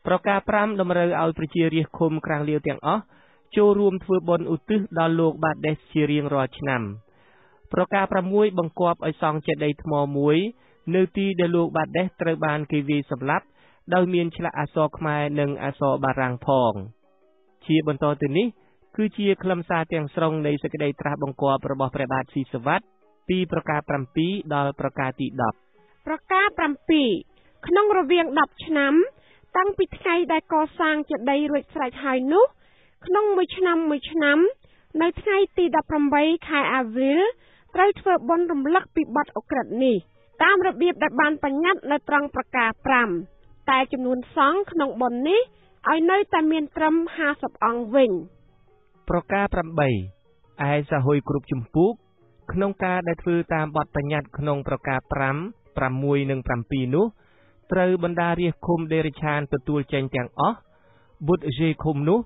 ប្រការ5តម្រូវឲ្យប្រជារាស្ត្រឃុំក្រាំងលាវទាំងអស់ចូលរួមធ្វើបុណ្យឧទ្ទិសដល់លោកបាដេសជារៀងរាល់ឆ្នាំប្រការ6បង្គាប់ឲ្យសង់ចេតិយថ្មមួយនៅទីដែលលោកបាដេសត្រូវបានគេវាយសម្លាប់ដោយមានឆ្លាក់អក្សរខ្មែរនិងអក្សរបារាំងផងជាបន្តទៅនេះគឺជាខ្លឹមសារទាំងស្រុងនៃសេចក្តីត្រាស់បង្គាប់របស់ព្រះបាទស៊ីសុវត្ថិពីប្រការ7ដល់ប្រការទី10ប្រការ7ក្នុងរវាង10ឆ្នាំតាំងពីថ្ងៃដែលកសាងចេតិយរួចស្រេចហើយនោះក្នុងមួយឆ្នាំនៅថ្ងៃទី18ខែអាវ៉ិលត្រូវធ្វើបុណ្យរំលឹកពីបទឧក្រិដ្ឋនេះតាមរបៀបដែលបានបញ្ញត្តិនៅត្រង់ប្រការ5តែចំនួនសង្ឃក្នុងបុណ្យនេះឲ្យនៅតែមានត្រឹម50អង្គវិញប្រការ8ឯសហួយគ្រប់ជំពូកក្នុងការដែលធ្វើតាមបទបញ្ញត្តិក្នុងប្រការ5 6និង7នោះត្រូវបណ្ដារាស្ត្រឃុំដេរិឆានទទួលចេញទាំងអស់បុត្រយេឃុំនោះ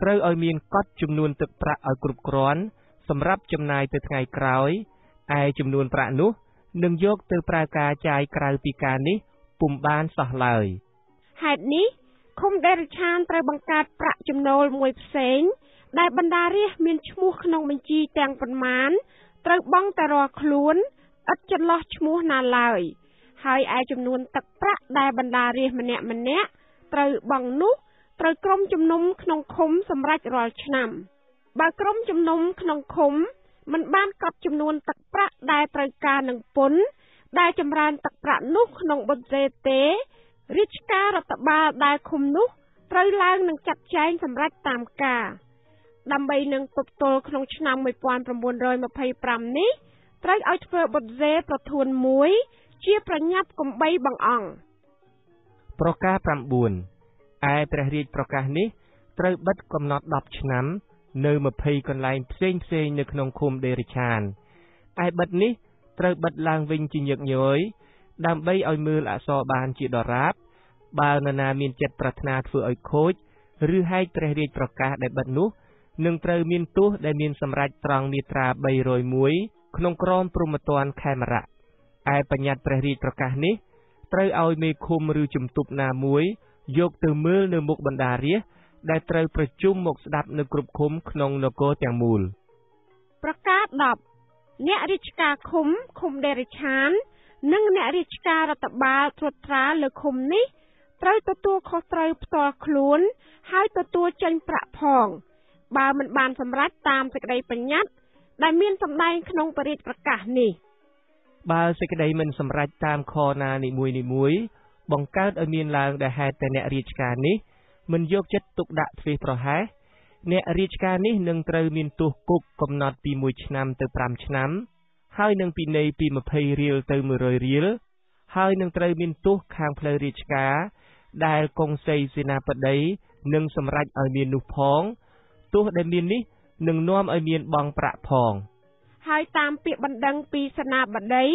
ត្រូវឲ្យមានកត់ចំនួនទឹកប្រាក់ឲ្យគ្រប់គ្រាន់សម្រាប់ចំណាយទៅថ្ងៃក្រោយឯចំនួនប្រាក់នោះនឹងយកទៅប្រើការចាយក្រៅពីការនេះពុំបានសោះឡើយហេតុនេះឃុំដេរិឆានត្រូវបង្កើតប្រាក់ចំណូលមួយផ្សេងដែលបណ្ដារាស្ត្រមានឈ្មោះក្នុងបញ្ជីទាំងប៉ុន្មានត្រូវបង់តែរាល់ខ្លួនឥតចន្លោះឈ្មោះណាឡើយហើយឯចំនួនទឹកប្រាក់ដែលបណ្ដារាស្ត្រម្នាក់ត្រូវបង់នោះត្រូវក្រុមជំនុំក្នុងឃុំសម្រេចរាល់ឆ្នាំបើក្រុមជំនុំក្នុងឃុំមិនបានកត់ចំនួនទឹកប្រាក់ដែលត្រូវការនឹងពន្ធដែលចម្រើនទឹកប្រាក់នោះក្នុងបុត្រទេរាជការរដ្ឋបាលដែលឃុំនោះត្រូវឡើងនឹងចាត់ចែងសម្រេចតាមការដើម្បីនឹងទប់ទល់ក្នុងឆ្នាំ1925នេះត្រូវឲ្យធ្វើបុត្រប្រធួនមួយជាប្រញាប់កំបីបង្អង់ប្រការ9ឯព្រះរាជប្រកាសនេះត្រូវបិទកំណត់10ឆ្នាំនៅ20កន្លែងផ្សេងនៅក្នុងឃុំដេរិឆានឯបិទនេះត្រូវបិទឡើងវិញជាញឹកញយ ដើម្បីឲ្យមើលអក្សរបានជាដរាបបើនរណាមានចិត្តប្រាថ្នាធ្វើឲ្យខូចឬហែកព្រះរាជប្រកាសដែលបិទនោះនឹងត្រូវមានទោសដែលមានសម្រេចត្រង់មាត្រា301ក្នុងក្រមព្រហ្មទណ្ឌខេមរៈឯបញ្ញត្តិព្រះរាជប្រកាសនេះត្រូវឲ្យមេឃុំឬជំទប់ណាមួយយកទៅមើលនៅមុខបណ្ដារាស្ត្រដែលត្រូវប្រជុំមកស្ដាប់នៅគ្រប់ឃុំក្នុងនគរទាំងមូលប្រកាស10អ្នករាជការឃុំដេរិឆាននិងអ្នករាជការរដ្ឋបាលត្រួតត្រាលើឃុំនេះត្រូវទទួលខុសត្រូវផ្ទាល់ខ្លួនហើយទទួលចេញប្រាក់ផងបើមិនបានសម្រេចតាមសេចក្តីបញ្ញត្តិដែលមានសម្ដែងក្នុងព្រះរាជប្រកាសនេះបើសេចក្តីមិនសម្រេចតាមខណានីមួយៗបង្កើតឲ្យមានឡើងដែលហេតុតែអ្នករាជការនេះមិនយកចិត្តទុកដាក់ធ្វេសប្រហែសអ្នករាជការនេះនឹងត្រូវមានទោសគុកកំណត់ពី1ឆ្នាំទៅ5ឆ្នាំហើយនឹងពិន័យពី20រៀលទៅ100រៀលហើយនឹងត្រូវមានទោសខាងផ្លូវរាជការដែលកុងសីសេនាបតីនឹងសម្រេចឲ្យមាននោះផងទោសដែលមាននេះនឹងនាំឲ្យមានបង់ប្រាក់ផងហើយតាមពាក្យបណ្ដឹងពីសេនាបតី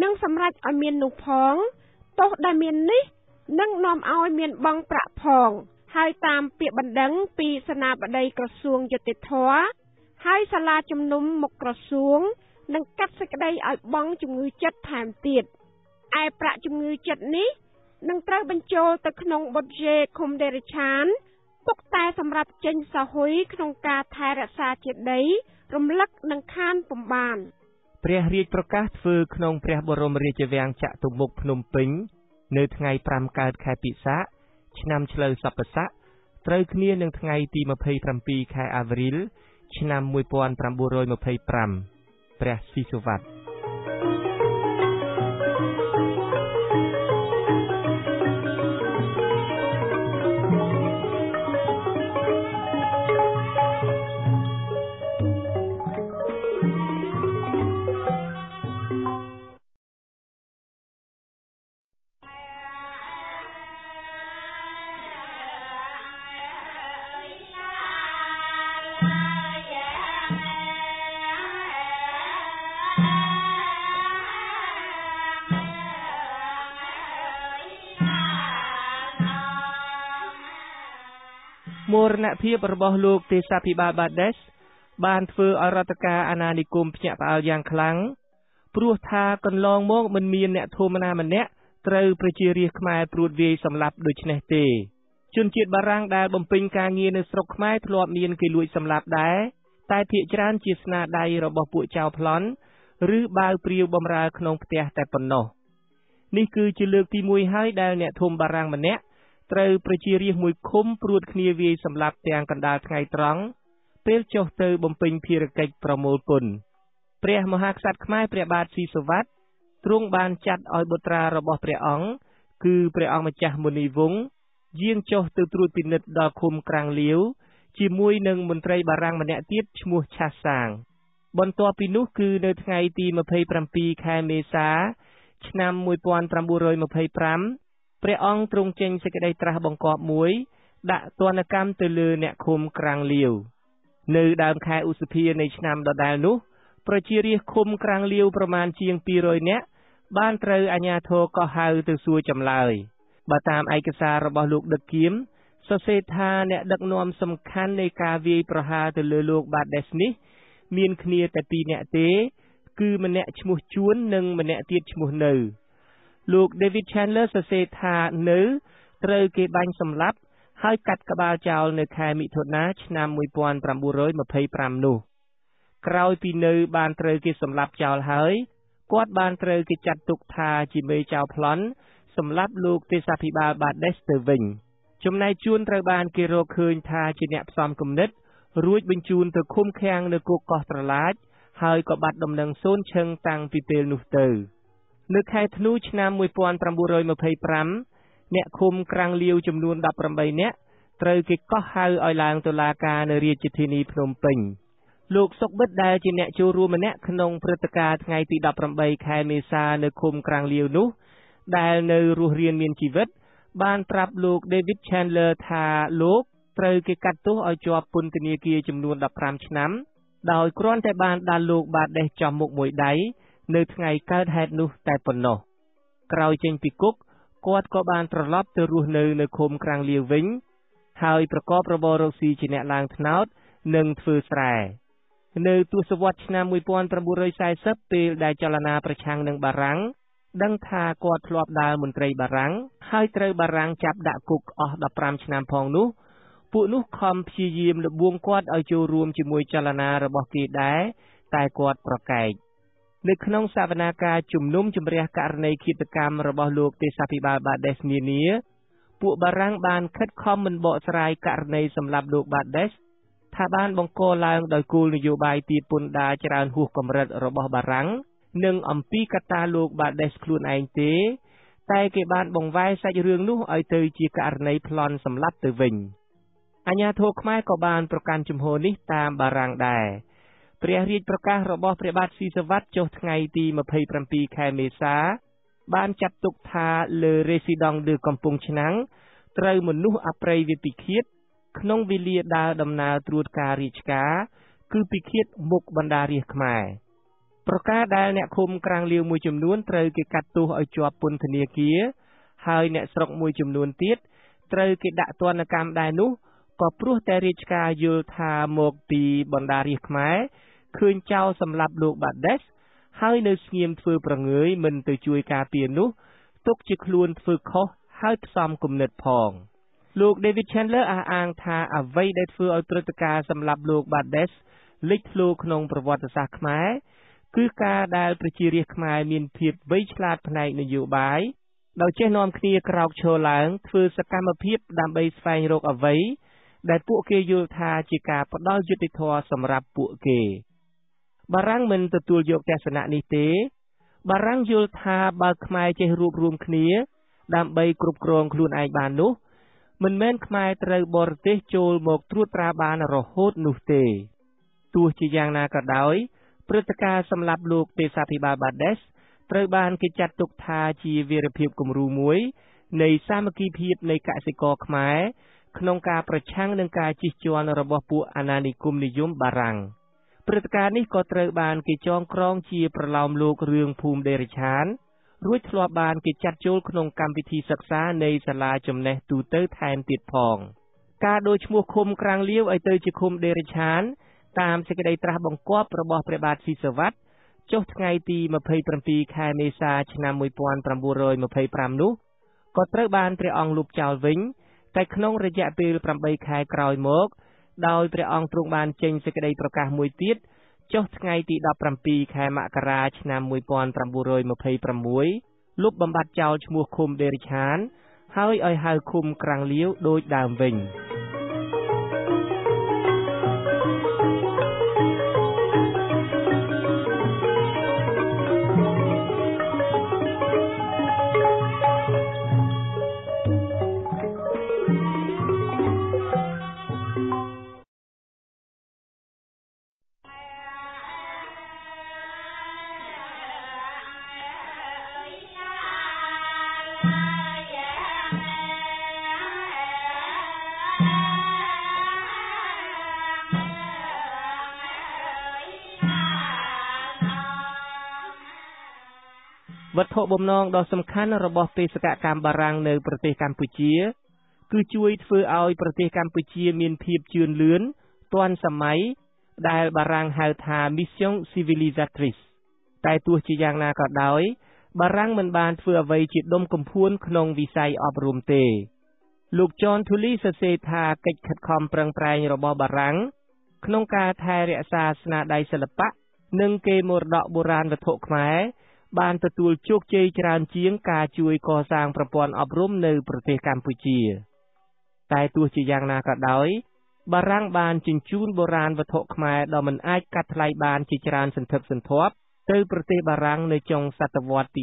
នឹងសម្រេចឲ្យមាននោះផងទោសដែលមាននេះនឹងនាំឲ្យមានបង់ប្រាក់ផងហើយតាមពាក្យបណ្ដឹងពីសេនាបតីក្រសួងយុតិធធម៌ហើយសាលាជំនុំមុខក្រសួងនឹងកាត់សេចក្តីឲ្យបង់ជំងឺចិត្តថែមទៀតឯប្រាក់ជំងឺចិត្តនេះនឹងត្រូវបញ្ចូលទៅក្នុងបុត្រយេឃុំដេរិឆានទុកតែសម្រាប់ចេញសហុយក្នុងការថែរក្សាជាដីរំលឹកនឹងខានពំបានព្រះរាជប្រកាសធ្វើក្នុងព្រះបរមរាជវាំងចតុមុខភ្នំពេញនៅថ្ងៃ5កើតខែពិសាខឆ្នាំឆ្លូវសព្វស័កត្រូវគ្នានឹងថ្ងៃទី27ខែអាវ្រិលឆ្នាំ1925ព្រះស៊ីសុវត្ថិមរណភាពរបស់លោកទេសាភិបាលបាដេសបានធ្វើឲ្យរដ្ឋការអាណានិគមភ្ញាក់ផ្អើលយ៉ាងខ្លាំងព្រោះថាកន្លងមកមិនមានអ្នកធម្មតាម្នាក់ត្រូវប្រជារាស្ត្រខ្មែរព្រួតវាយសម្លាប់ដូចនេះទេជនជាតិបារាំងដែលបំពេញការងារនៅស្រុកខ្មែរធ្លាប់មានគេលួចសម្លាប់ដែរតែភាគច្រើនជាស្នាដៃរបស់ពួកចៅប្លន់ឬបាវព្រាវបម្រើក្នុងផ្ទះតែប៉ុណ្ណោះនេះគឺជាលើកទី1ហើយដែលអ្នកធំបារាំងម្នាក់ត្រូវប្រជារាស្ត្រមួយឃុំព្រួតគ្នាវាយសម្លាប់ទាំងកណ្ដាលថ្ងៃត្រង់ពេលចុះទៅបំពេញភារកិច្ចប្រមូលពន្ធព្រះមហាក្សត្រខ្មែរព្រះបាទស៊ីសុវត្ថិទ្រង់បានចាត់ឲ្យបុត្រារបស់ព្រះអង្គគឺព្រះអង្គម្ចាស់មុនីវង្សយាងចុះទៅត្រួតពិនិត្យដល់ឃុំក្រាំងលាវជាមួយនឹងមន្ត្រីបារាំងម្នាក់ទៀតឈ្មោះឆាសាងបន្ទាប់ពីនោះគឺនៅថ្ងៃទី27ខែមេសាឆ្នាំ1925ព្រះអង្គទ្រង់ចេញសេចក្តីត្រាស់បង្គាប់មួយដាក់ទណ្ឌកម្មទៅលើអ្នកឃុំក្រាំងលាវនៅដើមខែឧសភានៃឆ្នាំដដែលនោះប្រជារាស្ត្រឃុំក្រាំងលាវប្រមាណជាង200នាក់បានត្រូវអាជ្ញាធរកោះហៅទៅសួរចម្លើយបើតាមឯកសាររបស់លោកដឹកគៀមសរសេរថាអ្នកដឹកនាំសំខាន់នៃការវាយប្រហារទៅលើលោកបាដេសនេះមានគ្នាតែ2នាក់ទេគឺម្នាក់ឈ្មោះជួននិងម្នាក់ទៀតឈ្មោះនៅលោក David Chandler សរសេរថានៅត្រូវគេបាញ់សម្លាប់ហើយកាត់ក្បាលចោលនៅខែមិថុនាឆ្នាំ1925នោះក្រោយពីនៅបានត្រូវគេសម្លាប់ចោលហើយគាត់បានត្រូវគេចាត់ទុកថាជាមេចៅប្លន់សម្លាប់លោកទេសាភិបាលបាដេសទៅវិញចំណែកជួនត្រូវបានគេរកឃើញថាជាអ្នកផ្សំគំនិតរួចបញ្ជូនទៅឃុំឃាំងនៅគុកកោះត្រឡាចហើយក៏បាត់ដំណឹងសូនឈឹងតាំងពីពេលនោះទៅនៅខែធ្នូឆ្នាំ1925អ្នកឃុំក្រាំងលាវចំនួន18នាក់ត្រូវគេកោះហៅឲ្យឡើងតុលាការនៅរាជធានីភ្នំពេញលោកសុកបិទដែលជាអ្នកចូលរួមម្នាក់ក្នុងព្រឹត្តិការណ៍ថ្ងៃទី18ខែមេសានៅឃុំក្រាំងលាវនោះដែលនៅរស់រានមានជីវិតបានប្រាប់លោក David Chandler ថាលោកត្រូវគេកាត់ទោសឲ្យជាប់ពន្ធនាគារចំនួន15ឆ្នាំដោយគ្រាន់តែបានដាល់លោកបាដេសចំមុខមួយដៃនៅថ្ងៃកើតហេតុនោះតែប៉ុណ្ណោះ ក្រោយចេញពីគុកគាត់ក៏បានត្រឡប់ទៅរស់នៅឃុំក្រាំងលាវវិញហើយប្រកបរបររកស៊ីជាអ្នកឡើងត្នោតនិងធ្វើស្រែនៅទសវត្សរ៍ឆ្នាំ1940ពេលដែលចលនាប្រឆាំងនឹងបារាំងដឹងថាគាត់ធ្លាប់ដើរមន្ត្រីបារាំងហើយត្រូវបារាំងចាប់ដាក់គុកអស់15ឆ្នាំផងនោះពួកនោះខំព្យាយាមលបួងគាត់ឲ្យចូលរួមជាមួយចលនារបស់គេដែរតែគាត់ប្រកែកនៅក្នុងសវនាការជំនុំជម្រះករណីឃាតកម្មរបស់លោកទេសាភិបាលបាដេសនានាពួកបារាំងបានខិតខំមិនបកស្រាយករណីសម្លាប់លោកបាដេសថាបានបង្កឡើងដោយគោលនយោបាយទារពន្ធដារច្រើនហួសកម្រិតរបស់បារាំងនិងអំពីកត្តាលោកបាដេសខ្លួនឯងទេតែគេបានបង្វែរសាច់រឿងនោះឲ្យទៅជាករណីប្លន់សម្លាប់ទៅវិញអាជ្ញាធរខ្មែរក៏បានប្រកាន់ជំហរនេះតាមបារាំងដែរព្រះរាជប្រកាសរបស់ព្រះបាទស៊ីសុវត្ថិចុះថ្ងៃទី27ខែមេសាបានចាត់ទុកថាលើរេស៊ីដង់ឌឺកំពង់ឆ្នាំងត្រូវមនុស្សអប្រិយវិឃាតក្នុងវេលាដើរដំណើរត្រួតការរាជការគឺពិឃាតមុខបណ្ដារាស្ត្រខ្មែរប្រការដែលអ្នកឃុំក្រាំងលាវមួយចំនួនត្រូវគេកាត់ទោសឲ្យជាប់ពន្ធនាគារហើយអ្នកស្រុកមួយចំនួនទៀតត្រូវគេដាក់ទណ្ឌកម្មដែរនោះក៏ព្រោះតែរាជការយល់ថាមកពីបណ្ដារាស្ត្រខ្មែរឃើញចោលសម្លាប់លោកបាដេសហើយនៅស្ងៀមធ្វើប្រងើយមិនទៅជួយការពារនោះទុកជាខ្លួនធ្វើខុសហើយផ្សំគំនិតផងលោក David Chandler អះអាងថាអ្វីដែលធ្វើឲ្យព្រឹត្តិការណ៍សម្លាប់លោកបាដេសលេចធ្លោក្នុងប្រវត្តិសាស្ត្រខ្មែរគឺការដែលប្រជារាស្ត្រខ្មែរមានភាពវៃឆ្លាតផ្នែកនយោបាយដោយចេះនាំគ្នាក្រោកឈរឡើងធ្វើសកម្មភាពដើម្បីស្វែងរកអ្វីដែលពួកគេយល់ថាជាការផ្ដល់យុត្តិធម៌សម្រាប់ពួកគេបារាំងមិនទទួលយកទស្សនៈនេះទេបារាំងយល់ថាបើខ្មែរចេះរួបរวมគ្នាដើម្បីគ្រប់គ្រងខ្លួនឯងបាននោះមិនមែនខ្មែរត្រូវបរទេសចូលមកត្រួតត្រាបានរហូតនោះទេទោះជាយ៉ាងណាក៏ដោយព្រឹត្តិការណ៍សម្លាប់លោកទេសាភិបាលបាដេសត្រូវបានគេចាត់ទុកថាជាវីរភាពគំរូមួយនៃសាមគ្គីភាពនៃកសិករខ្មែរក្នុងការប្រឆាំងនឹងការជិះជាន់របស់ពួកអាណានិគមនិយមបារាំងព្រឹត្តិការណ៍នេះក៏ត្រូវបានគេចងក្រងជាប្រឡោមលោករឿងភូមិដេរឆានរួចធ្លាប់បានគេចាត់ចូលក្នុងកម្មវិធីសិក្សានៃសាលាចំណេះទូទៅថែមទៀតផងការដូរឈ្មោះឃុំក្រាំងលាវឲ្យទៅជាឃុំដេរឆានតាមសេចក្តីត្រាស់បង្គាប់របស់ព្រះបាទស៊ីសុវត្ថិចុះថ្ងៃទី27ខែមេសាឆ្នាំ1925នោះក៏ត្រូវបានព្រះអង្គលុបចោលវិញតែក្នុងរយៈពេល8ខែក្រោយមកដោយព្រះអង្គទ្រង់បានចេញសេចក្តីប្រកាសមួយទៀតចុះថ្ងៃទី17ខែមករាឆ្នាំ1926លុបបំបត្តិចោលឈ្មោះឃុំដេរឆានហើយឲ្យហៅឃុំក្រាំងលាវដូចដើមវិញវត្ថុបំណងដ៏សំខាន់របស់បេសកកម្មបារាំងនៅប្រទេសកម្ពុជាគឺជួយធ្វើឲ្យប្រទេសកម្ពុជាមានភាពជឿនលឿនទាន់សម័យដែលបារាំងហៅថា Mission Civilisatrice តែទោះជាយ៉ាងណាក៏ដោយបារាំងមិនបានធ្វើអ្វីជាដុំកំភួនក្នុងវិស័យអប់រំទេលោក John Tully សរសេរថាកិច្ចខិតខំប្រឹងប្រែងរបស់បារាំងក្នុងការថែរក្សាស្នាដៃសិល្បៈនិងកេរមរតកបុរាណវត្ថុខ្មែរបានទទួលជោគជ័យច្រើនជាងការជួយកសាងប្រព័ន្ធអប់រំនៅប្រទេសកម្ពុជាតែទោះជាយ៉ាងណាក៏ដោយបារាំងបានជញ្ជូនបុរាណវត្ថុខ្មែរដ៏មិនអាចកាត់ថ្លៃបានជាច្រើនសន្ធឹកសន្ធាប់ទៅប្រទេសបារាំងនៅចុងសតវត្សទី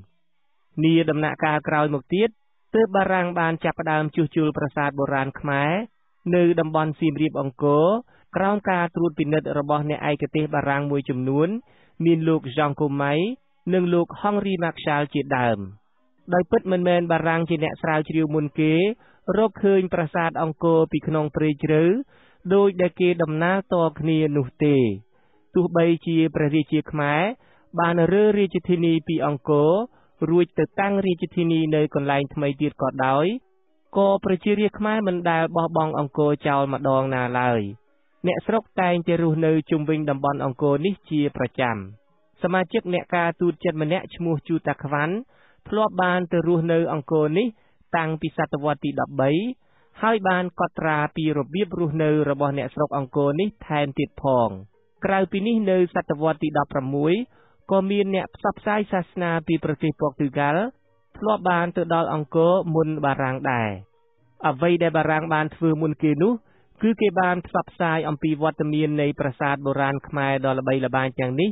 19នាដំណាក់កាលក្រោយមកទៀតទើបបារាំងបានចាប់ផ្ដើមជួសជុលប្រាសាទបុរាណខ្មែរនៅតំបន់សៀមរាបអង្គរក្រោមការត្រួតពិនិត្យរបស់អ្នកឯកទេសបារាំងមួយចំនួនមានលោក Jean Comay និងលោក Henri Marchal ជាដើមដោយពិតមិនមែនបារាំងជាអ្នកស្រាវជ្រាវមុនគេរកឃើញប្រាសាទអង្គរពីក្នុងព្រៃជ្រៅដោយដែលគេដំណាលតគ្នានោះទេទោះបីជាព្រះរាជាខ្មែរបានរើរាជធានីពីអង្គរ រួចទៅតាំងរាជធានីនៅកន្លែងថ្មីទៀតក៏ដោយក៏ប្រជារាស្ត្រខ្មែរមិនដែលបោះបង់អង្គរចោលម្ដងណាឡើយអ្នកស្រុកតែងតែរស់នៅជុំវិញតំបន់អង្គរនេះជាប្រចាំសមាជិកអ្នកការទូតចិត្តម្នាក់ឈ្មោះជូតាខ្វាន់ធ្លាប់បានទៅរស់នៅអង្គរនេះតាំងពីសតវត្សទី13ហើយបានកត់ត្រាពីរបៀបរស់នៅរបស់អ្នកស្រុកអង្គរនេះថែមទៀតផងក្រៅពីនេះនៅសតវត្សទី16ក៏មានអ្នកផ្សព្វផ្សាយសាសនាពីប្រទេសព័រទុយហ្គាល់ធ្លាប់បានទៅដល់អង្គរមុនបារាំងដែរអ្វីដែលបារាំងបានធ្វើមុនគេនោះគឺគេបានផ្សព្វផ្សាយអំពីវត្តមាននៃប្រាសាទបុរាណខ្មែរដ៏ល្បីល្បាញទាំងនេះ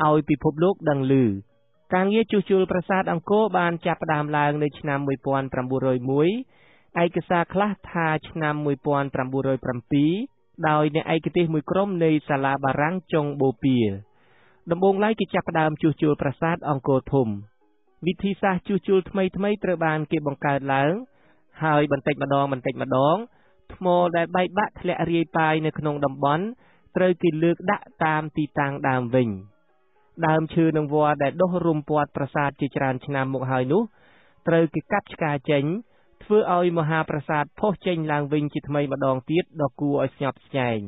ឲ្យពិភពលោកដឹងឮការងារជួសជុលប្រាសាទអង្គរបានចាប់ផ្ដើមឡើងនៅឆ្នាំ1901ឯកសារខ្លះថាឆ្នាំ1907ដោយអ្នកឯកទេសមួយក្រុមនៃសាលាបារាំងចុងបូព៌ាដំបូងឡើយគេចាប់ផ្ដើមជួសជុលប្រាសាទអង្គរធំវិធីសាស្ត្រជួសជុលថ្មីត្រូវបានគេបង្កើតឡើងហើយបន្តិចម្ដងថ្មដែលបែកបាក់ធ្លាក់រាយប៉ាយនៅក្នុងតំបន់ត្រូវគេលើកដាក់តាមទីតាំងដើមវិញដើមឈើនិងវល្លិដែលដុះរុំព័ទ្ធប្រាសាទជាច្រើនឆ្នាំមកហើយនោះត្រូវគេកាប់ឆ្ការចេញធ្វើឲ្យមហាប្រាសាទផុសចេញឡើងវិញជាថ្មីម្ដងទៀតដ៏គួរឲ្យស្ញប់ស្ញែង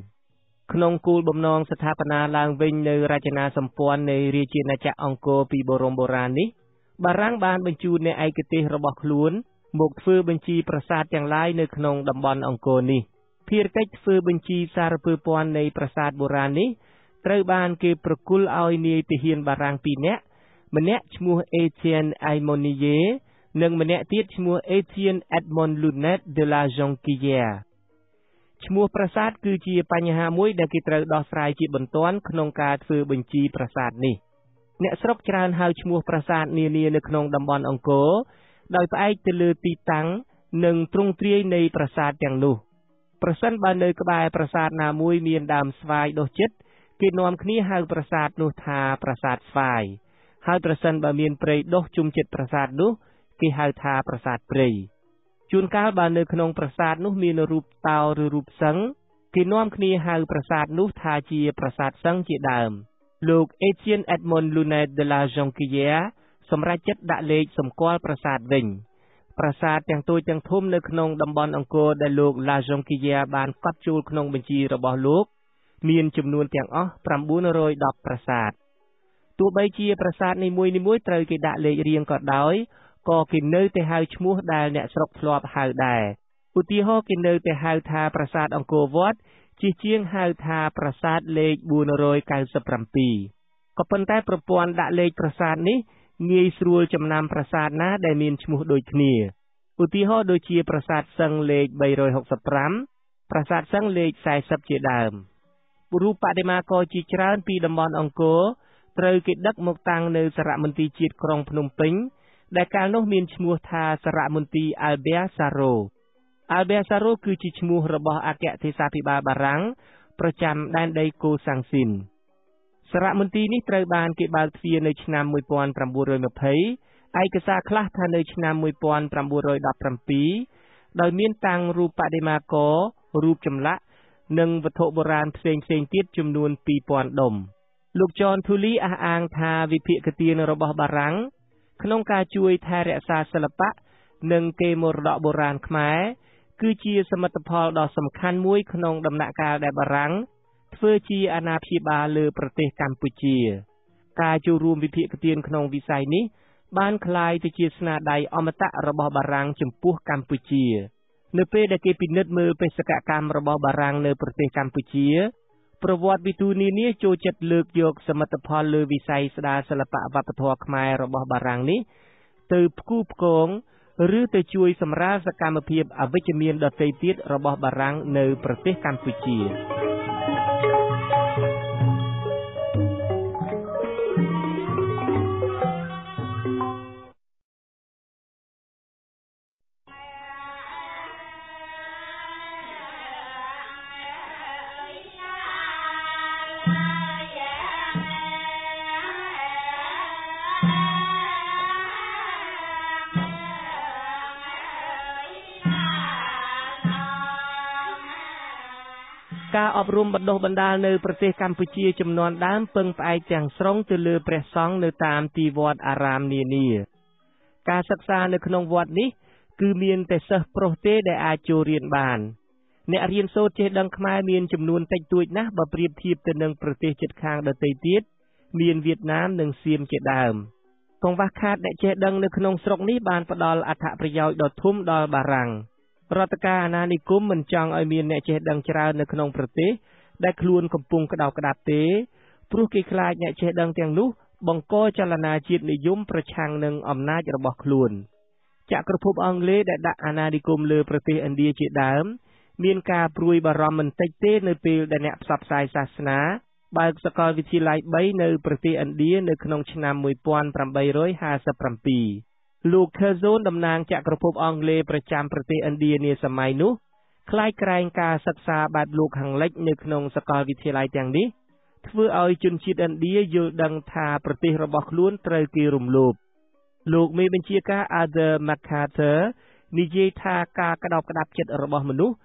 ក្នុងគោលបំណងស្ថាបនាឡើងវិញនៅរចនាសម្ព័ន្ធនៃរាជាណាចក្រអង្គរពីបរមបុរាណនេះបារាំងបានបញ្ជូនអ្នកឯកទេសរបស់ខ្លួនមកធ្វើបញ្ជីប្រាសាទទាំងឡាយនៅក្នុងតំបន់អង្គរនេះភារកិច្ចធ្វើបញ្ជីសារពើព័ន្ធនៃប្រាសាទបុរាណនេះត្រូវបានគេប្រគល់ឲ្យនាយទាហានបារាំង2នាក់ម្នាក់ឈ្មោះ Etienne Aymonier និងម្នាក់ទៀតឈ្មោះ Etienne Edmond Lunet de la Jonquière ឈ្មោះប្រាសាទគឺជាបញ្ហាមួយដែលគេត្រូវដោះស្រាយជាបន្ទាន់ក្នុងការធ្វើបញ្ជីប្រាសាទនេះអ្នកស្រុកច្រើនហៅឈ្មោះប្រាសាទនានានៅក្នុងតំបន់អង្គរដោយផ្អែកទៅលើទីតាំងនិងទ្រង់ទ្រាយនៃប្រាសាទទាំងនោះប្រសិនបើនៅក្បែរប្រាសាទណាមួយមានដើមស្វាយដុះជិតគេនាំគ្នាហៅប្រាសាទនោះថាប្រាសាទស្វាយហើយប្រសិនបើមានព្រៃដុះជុំជិតប្រាសាទនោះគេហៅថាប្រាសាទព្រៃជួនកាលបើនៅក្នុងប្រាសាទនោះមានរូបតោឬរូបសិង្ហគេនាំគ្នាហៅប្រាសាទនោះថាជាប្រាសាទសិង្ហជាដើមលោក Etienne Edmond Lunet de la Jonquière សម្រាប់ចិត្តដាក់លេខសម្គាល់ប្រាសាទវិញប្រាសាទទាំងតូចទាំងធំនៅក្នុងតំបន់អង្គរដែលលោក La Jonquière បានកត់ចូលក្នុងបញ្ជីរបស់លោកមានចំនួនទាំងអស់910ប្រាសាទទោះបីជាប្រាសាទនីមួយៗត្រូវគេដាក់លេខរៀងក៏ដោយក៏គេនៅតែហៅឈ្មោះដែលអ្នកស្រុកធ្លាប់ហៅដែរឧទាហរណ៍គេនៅតែហៅថាប្រាសាទអង្គរវត្តជាងហៅថាប្រាសាទលេខ497ក៏ប៉ុន្តែប្រព័ន្ធដាក់លេខប្រាសាទនេះងាយស្រួលចំណាំប្រាសាទណាដែលមានឈ្មោះដូចគ្នាឧទាហរណ៍ដូចជាប្រាសាទសិង្ហលេខ365ប្រាសាទសិង្ហលេខ40ជាដើមរូបបដិមាករជាច្រើនពីតំបន់អង្គរត្រូវគេដឹកមកតាំងនៅសារមន្ទីរជាតិក្រុងភ្នំពេញដែលកាលនោះមានឈ្មោះថាសារមន្ទីរ Albert Sarraut គឺជាឈ្មោះរបស់អគ្គទេសាភិបាលបារាំងប្រចាំដែនដីកូសាំងស៊ីនសារមន្ទីរនេះត្រូវបានគេបើកទ្វារនៅឆ្នាំ1920ឯកសារខ្លះថានៅឆ្នាំ1917ដោយមានតាំងរូបបដិមាកររូបចម្លាក់និងវត្ថុបុរាណផ្សេងទៀតចំនួន 2000 ដុំលោក John Tully អះអាងថាវិភាគទានរបស់បារាំងក្នុងការជួយថែរក្សាសិល្បៈនិងកេរមរតកបុរាណខ្មែរគឺជាសមិទ្ធផលដ៏សំខាន់មួយក្នុងដំណាក់កាលដែលបារាំងធ្វើជាអាណាព្យាបាលលើប្រទេសកម្ពុជាការចូលរួមវិភាគទានក្នុងវិស័យនេះបានក្លាយទៅជាស្នាដៃអមតៈរបស់បារាំងចំពោះកម្ពុជានៅពេលដែលគេពិនិត្យមើលបេសកកម្មរបស់បារាំងនៅប្រទេសកម្ពុជាប្រវត្តិវិទូនានាចូលចិត្តលើកយកសមិទ្ធផលលើវិស័យស្ដារសិល្បៈវប្បធម៌ខ្មែររបស់បារាំងនេះទៅផ្គូផ្គងឬទៅជួយសម្រាលសកម្មភាពអវិជ្ជមានដទៃទៀតរបស់បារាំងនៅប្រទេសកម្ពុជាការអប់រំបណ្ដុះបណ្ដាលនៅប្រទេសកម្ពុជាចំនួនដើមពឹងផ្អែកទាំងស្រុងទៅលើព្រះសង្ឃនៅតាមទីវត្តអារាមនានា ការសិក្សានៅក្នុងវត្តនេះគឺមានតែសិស្សប្រុសទេដែលអាចចូលរៀនបានអ្នករៀនសូត្រចេះដឹងខ្មែរមានចំនួនតិចតួចណាស់បើប្រៀបធៀបទៅនឹងប្រទេសជិតខាងដទៃទៀតមានវៀតណាមនិងសៀមជាដើមកង្វះខាតអ្នកចេះដឹងនៅក្នុងស្រុកនេះបានផ្ដល់អត្ថប្រយោជន៍ដ៏ធំដល់បារាំងរដ្ឋការអាណានិគមមិនចង់ឲ្យមានអ្នកចេះដឹងច្រើននៅក្នុងប្រទេសដែលខ្លួនកំពុងក្តោបក្តាប់ទេព្រោះគេខ្លាចអ្នកចេះដឹងទាំងនោះបង្កចលនាជាតិនិយមប្រឆាំងនឹងអំណាចរបស់ខ្លួនចក្រភពអង់គ្លេសដែលដាក់អាណានិគមលើប្រទេសឥណ្ឌាជាដើមមានការព្រួយបារម្ភបន្តិចទេនៅពេលដែលអ្នកផ្សព្វផ្សាយសាសនាបើកសាកលវិទ្យាល័យ3នៅប្រទេសឥណ្ឌានៅក្នុងឆ្នាំ1857លោក Curzon តំណាងចក្រភពអង់គ្លេសប្រចាំប្រទេសឥណ្ឌានាសម័យនោះខ្លាចក្រែងការសិក្សាបែបលោកខាងលិចនៅក្នុងសាកលវិទ្យាល័យទាំងនេះធ្វើឲ្យជនជាតិឥណ្ឌាយល់ដឹងថាប្រទេសរបស់ខ្លួនត្រូវគេរំលោភលោកមេបញ្ជាការ Arthur MacArthur និយាយថាការក្តោបក្តាប់ចិត្តរបស់មនុស្ស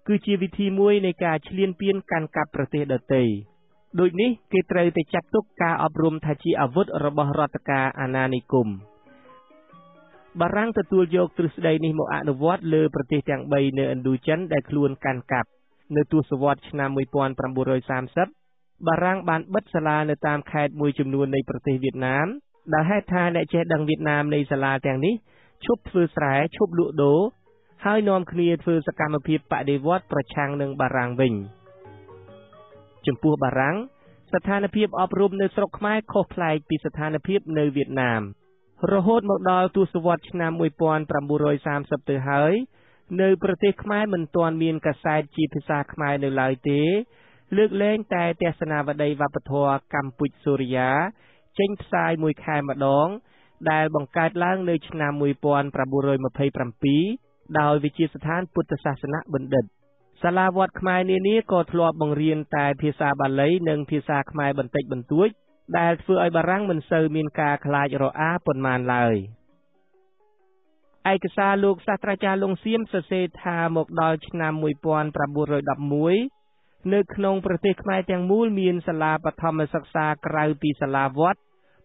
គឺជាវិធីមួយនៃការឈ្លានពានកាន់កាប់ប្រទេសដទៃដូចនេះគេត្រូវតែចាត់ទុកការអប់រំថាជាអាវុធរបស់រដ្ឋការអាណានិគមបារាំងទទួលយកទ្រឹស្ដីនេះមកអនុវត្តលើប្រទេសទាំង3នៅឥណ្ឌូចិនដែលខ្លួនកាន់កាប់នៅទសវត្សរ៍ឆ្នាំ1930បារាំងបានបិទសាលានៅតាមខេត្តមួយចំនួននៃប្រទេសវៀតណាមដែលហេតុថាអ្នកចេះដឹងវៀតណាមនៃសាលាទាំងនេះឈប់ធ្វើស្រែឈប់លក់ដូរហើយនាំគ្នាធ្វើសកម្មភាពបដិវត្តប្រឆាំងនឹងបារាំងវិញចំពោះបារាំងស្ថានភាពអប់រំនៅស្រុកខ្មែរខុសប្លែកពីស្ថានភាពនៅវៀតណាមរហូតមកដល់ទសវត្សរ៍ឆ្នាំ1930ទៅហើយនៅប្រទេសខ្មែរមិនទាន់មានកាសែតជាភាសាខ្មែរនៅឡើយទេលើកលែងតែទស្សនាវដ្តីវប្បធម៌កម្ពុជាសូរិយាចេញផ្សាយមួយខែម្ដងដែលបង្កើតឡើងនៅឆ្នាំ1927ដោយវិទ្យាស្ថានពុទ្ធសាសនបណ្ឌិតសាលាវត្តខ្មែរនានាក៏ធ្លាប់បង្រៀនតែភាសាបាលីនិងភាសាខ្មែរបន្តិចបន្តួចដែលធ្វើឲ្យបារាំងមិនសូវមានការខ្លាចរអាប៉ុន្មានឡើយឯកសារលោកសាស្ត្រាចារ្យលងសៀមសរសេរថាមកដល់ឆ្នាំ1911នៅក្នុងប្រទេសខ្មែរទាំងមូលមានសាលាបឋមសិក្សាក្រៅពីសាលាវត្ត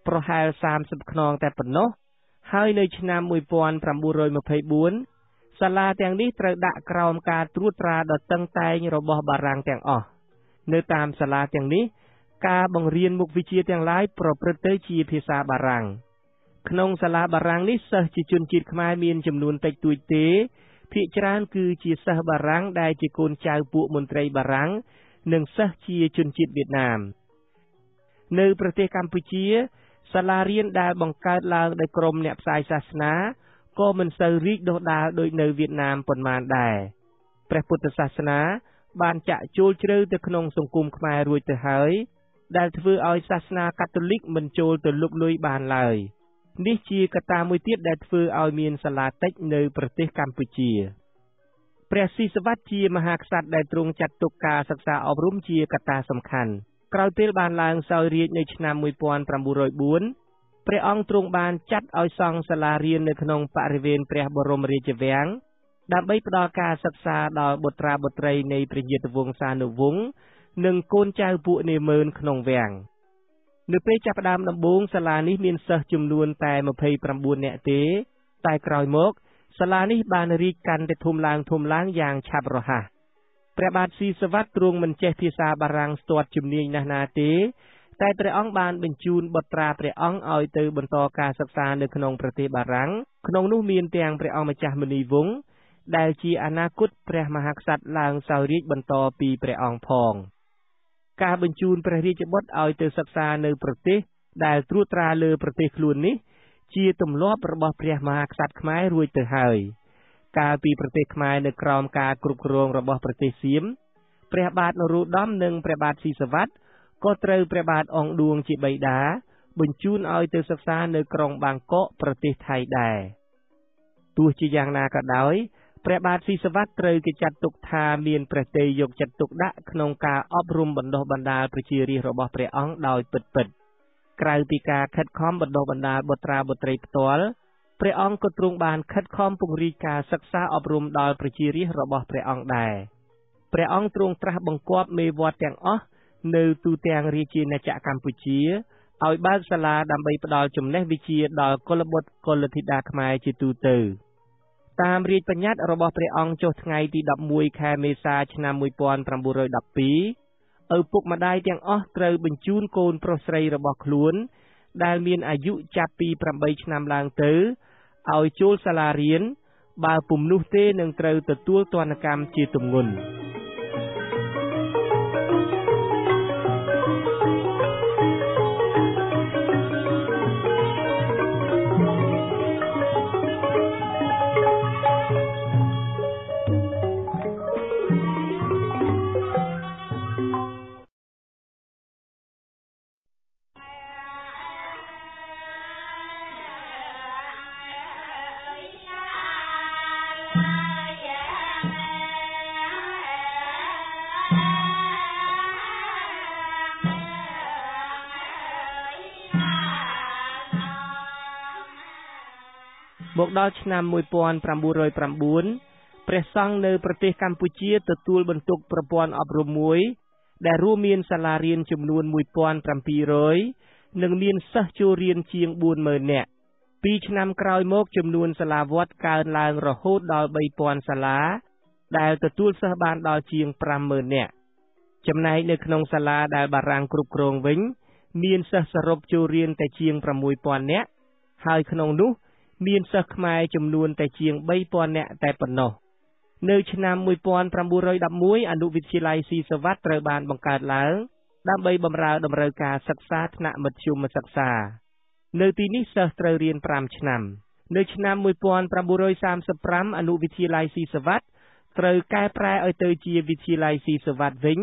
ប្រហែល30ខ្នងតែប៉ុណ្ណោះហើយនៅឆ្នាំ1924សាលាទាំងនេះត្រូវដាក់ក្រោមការត្រួតត្រាដ៏តឹងតែងរបស់បារាំងទាំងអស់នៅតាមសាលាទាំងនេះការបង្រៀនមុខវិជ្ជាទាំងឡាយប្រព្រឹត្តទៅជាភាសាបារាំងក្នុងសាលាបារាំងនេះសិស្សជាជនជាតិខ្មែរមានចំនួនតិចតួចទេភាគច្រើនគឺជាសិស្សបារាំងដែលជាកូនចៅពួកមន្ត្រីបារាំងនិងសិស្សជាជនជាតិវៀតណាមនៅប្រទេសកម្ពុជាសាលារៀនដែលបង្កើតឡើងដោយក្រុមអ្នកផ្សាយសាសនាក៏មិនសូវរីកដុះដាលដូចនៅវៀតណាមប៉ុន្មានដែរព្រះពុទ្ធសាសនាបានចាក់ចូលជ្រៅទៅក្នុងសង្គមខ្មែររួចទៅហើយដែលធ្វើឲ្យសាសនាកាតូលិកមិនចូលទៅលុកលុយបានឡើយនេះជាកត្តាមួយទៀតដែលធ្វើឲ្យមានសាលាតិចនៅប្រទេសកម្ពុជាព្រះស៊ីសុវត្ថិជាមហាក្សត្រដែលទ្រង់ចាត់ទុកការសិក្សាអប់រំជាកត្តាសំខាន់ក្រោយពេលបានឡើងសោយរាជ្យនៅឆ្នាំ1904ព្រះអង្គទ្រង់បានចាត់ឲ្យសង់សាលារៀននៅក្នុងបរិវេណព្រះបរមរាជវាំងដើម្បីផ្ដល់ការសិក្សាដល់បុត្រាបុត្រីនៃព្រះញាតិវង្សានុវង្សនិងកូនចៅពួកនាម៉ឺនក្នុងវាំងនៅពេលចាប់ផ្ដើមដំបូងសាលានេះមានសិស្សចំនួនតែ29នាក់ទេតែក្រោយមកសាលានេះបានរីកកាន់តែធំឡើងយ៉ាងឆាប់រហ័សព្រះបាទស៊ីសុវត្ថិទ្រង់មិនចេះភាសាបារាំងស្ទាត់ជំនាញណាស់ណាទេតែព្រះអង្គបានបញ្ជូនបុត្រាព្រះអង្គឲ្យទៅបន្តការសិក្សានៅក្នុងប្រទេសបារាំងក្នុងនោះមានទាំងព្រះអង្គម្ចាស់មុនីវង្សដែលជាអនាគតព្រះមហាក្សត្រឡើងសោយរាជ្យបន្តពីព្រះអង្គផងការបញ្ជូនព្រះរាជបុត្រឲ្យទៅសិក្សានៅប្រទេសដែលត្រួតត្រាលើប្រទេសខ្លួននេះជាទម្លាប់របស់ព្រះមហាក្សត្រខ្មែររួចទៅហើយកាលពីប្រទេសខ្មែរនៅក្រោមការគ្រប់គ្រងរបស់ប្រទេសសៀមព្រះបាទនរោត្តមនិងព្រះបាទស៊ីសុវត្ថិក៏ត្រូវព្រះបាទអង្គឌួងជាបិតាបញ្ជូនឲ្យទៅសិក្សានៅក្រុងបាងកកប្រទេសថៃដែរទោះជាយ៉ាងណាក៏ដោយព្រះបាទស៊ីសុវត្ថិត្រូវគេចាត់ទុកថាមានព្រះទ័យយកចិត្តទុកដាក់ក្នុងការអប់រំបណ្ដុះបណ្ដាលប្រជារាស្ត្ររបស់ព្រះអង្គដោយពិតៗក្រៅពីការខិតខំបណ្ដុះបណ្ដាលបុត្រាបុត្រីផ្ទាល់ព្រះអង្គក៏ទ្រង់បានខិតខំពង្រីកការសិក្សាអប់រំដល់ប្រជារាស្ត្ររបស់ព្រះអង្គដែរព្រះអង្គទ្រង់ត្រាស់បង្គាប់មេវត្តទាំងអស់នៅទូទាំងរាជាណាចក្រកម្ពុជា ឲ្យបើកសាលាដើម្បីផ្ដល់ចំណេះវិជ្ជាដល់កុលបុត្រកុលធីតាខ្មែរជាទូទៅតាមរាជបញ្ញត្តិរបស់ព្រះអង្គចុះថ្ងៃទី11ខែមេសាឆ្នាំ1912ឪពុកម្ដាយទាំងអស់ត្រូវបញ្ជូនកូនប្រុសស្រីរបស់ខ្លួនដែលមានអាយុចាប់ពី8ឆ្នាំឡើងទៅឲ្យចូលសាលារៀនបើពុំនោះទេនឹងត្រូវទទួលទណ្ឌកម្មជាទម្ងន់មកដល់ឆ្នាំ1909ព្រះសង្ឃនៅប្រទេសកម្ពុជាទទួលបន្ទុកប្រព័ន្ធអប់រំមួយដែលរួមមានសាលារៀនចំនួន 1700 និងមានសិស្សចូលរៀនជាង 40000 នាក់2ឆ្នាំក្រោយមកចំនួនសាលាវត្តកើនឡើងរហូតដល់ 3000 សាលាដែលទទួលសិស្សបានដល់ជាង 50000 នាក់ចំណែកនៅក្នុងសាលាដែលបារាំងគ្រប់គ្រងវិញមានសិស្សសរុបចូលរៀនតែជាង 6000 នាក់ហើយក្នុងនោះមានសិស្សខ្មែរចំនួនតែជាង 3000 នាក់តែប៉ុណ្ណោះនៅឆ្នាំ1911អនុវិទ្យាល័យស៊ីសវត្តត្រូវបានបង្កើតឡើងដើម្បីបម្រើតម្រូវការសិក្សាថ្នាក់មធ្យមសិក្សានៅទីនេះសិស្សត្រូវរៀន5ឆ្នាំនៅឆ្នាំ1935អនុវិទ្យាល័យស៊ីសវត្តត្រូវកែប្រែឲ្យទៅជាវិទ្យាល័យស៊ីសវត្តវិញ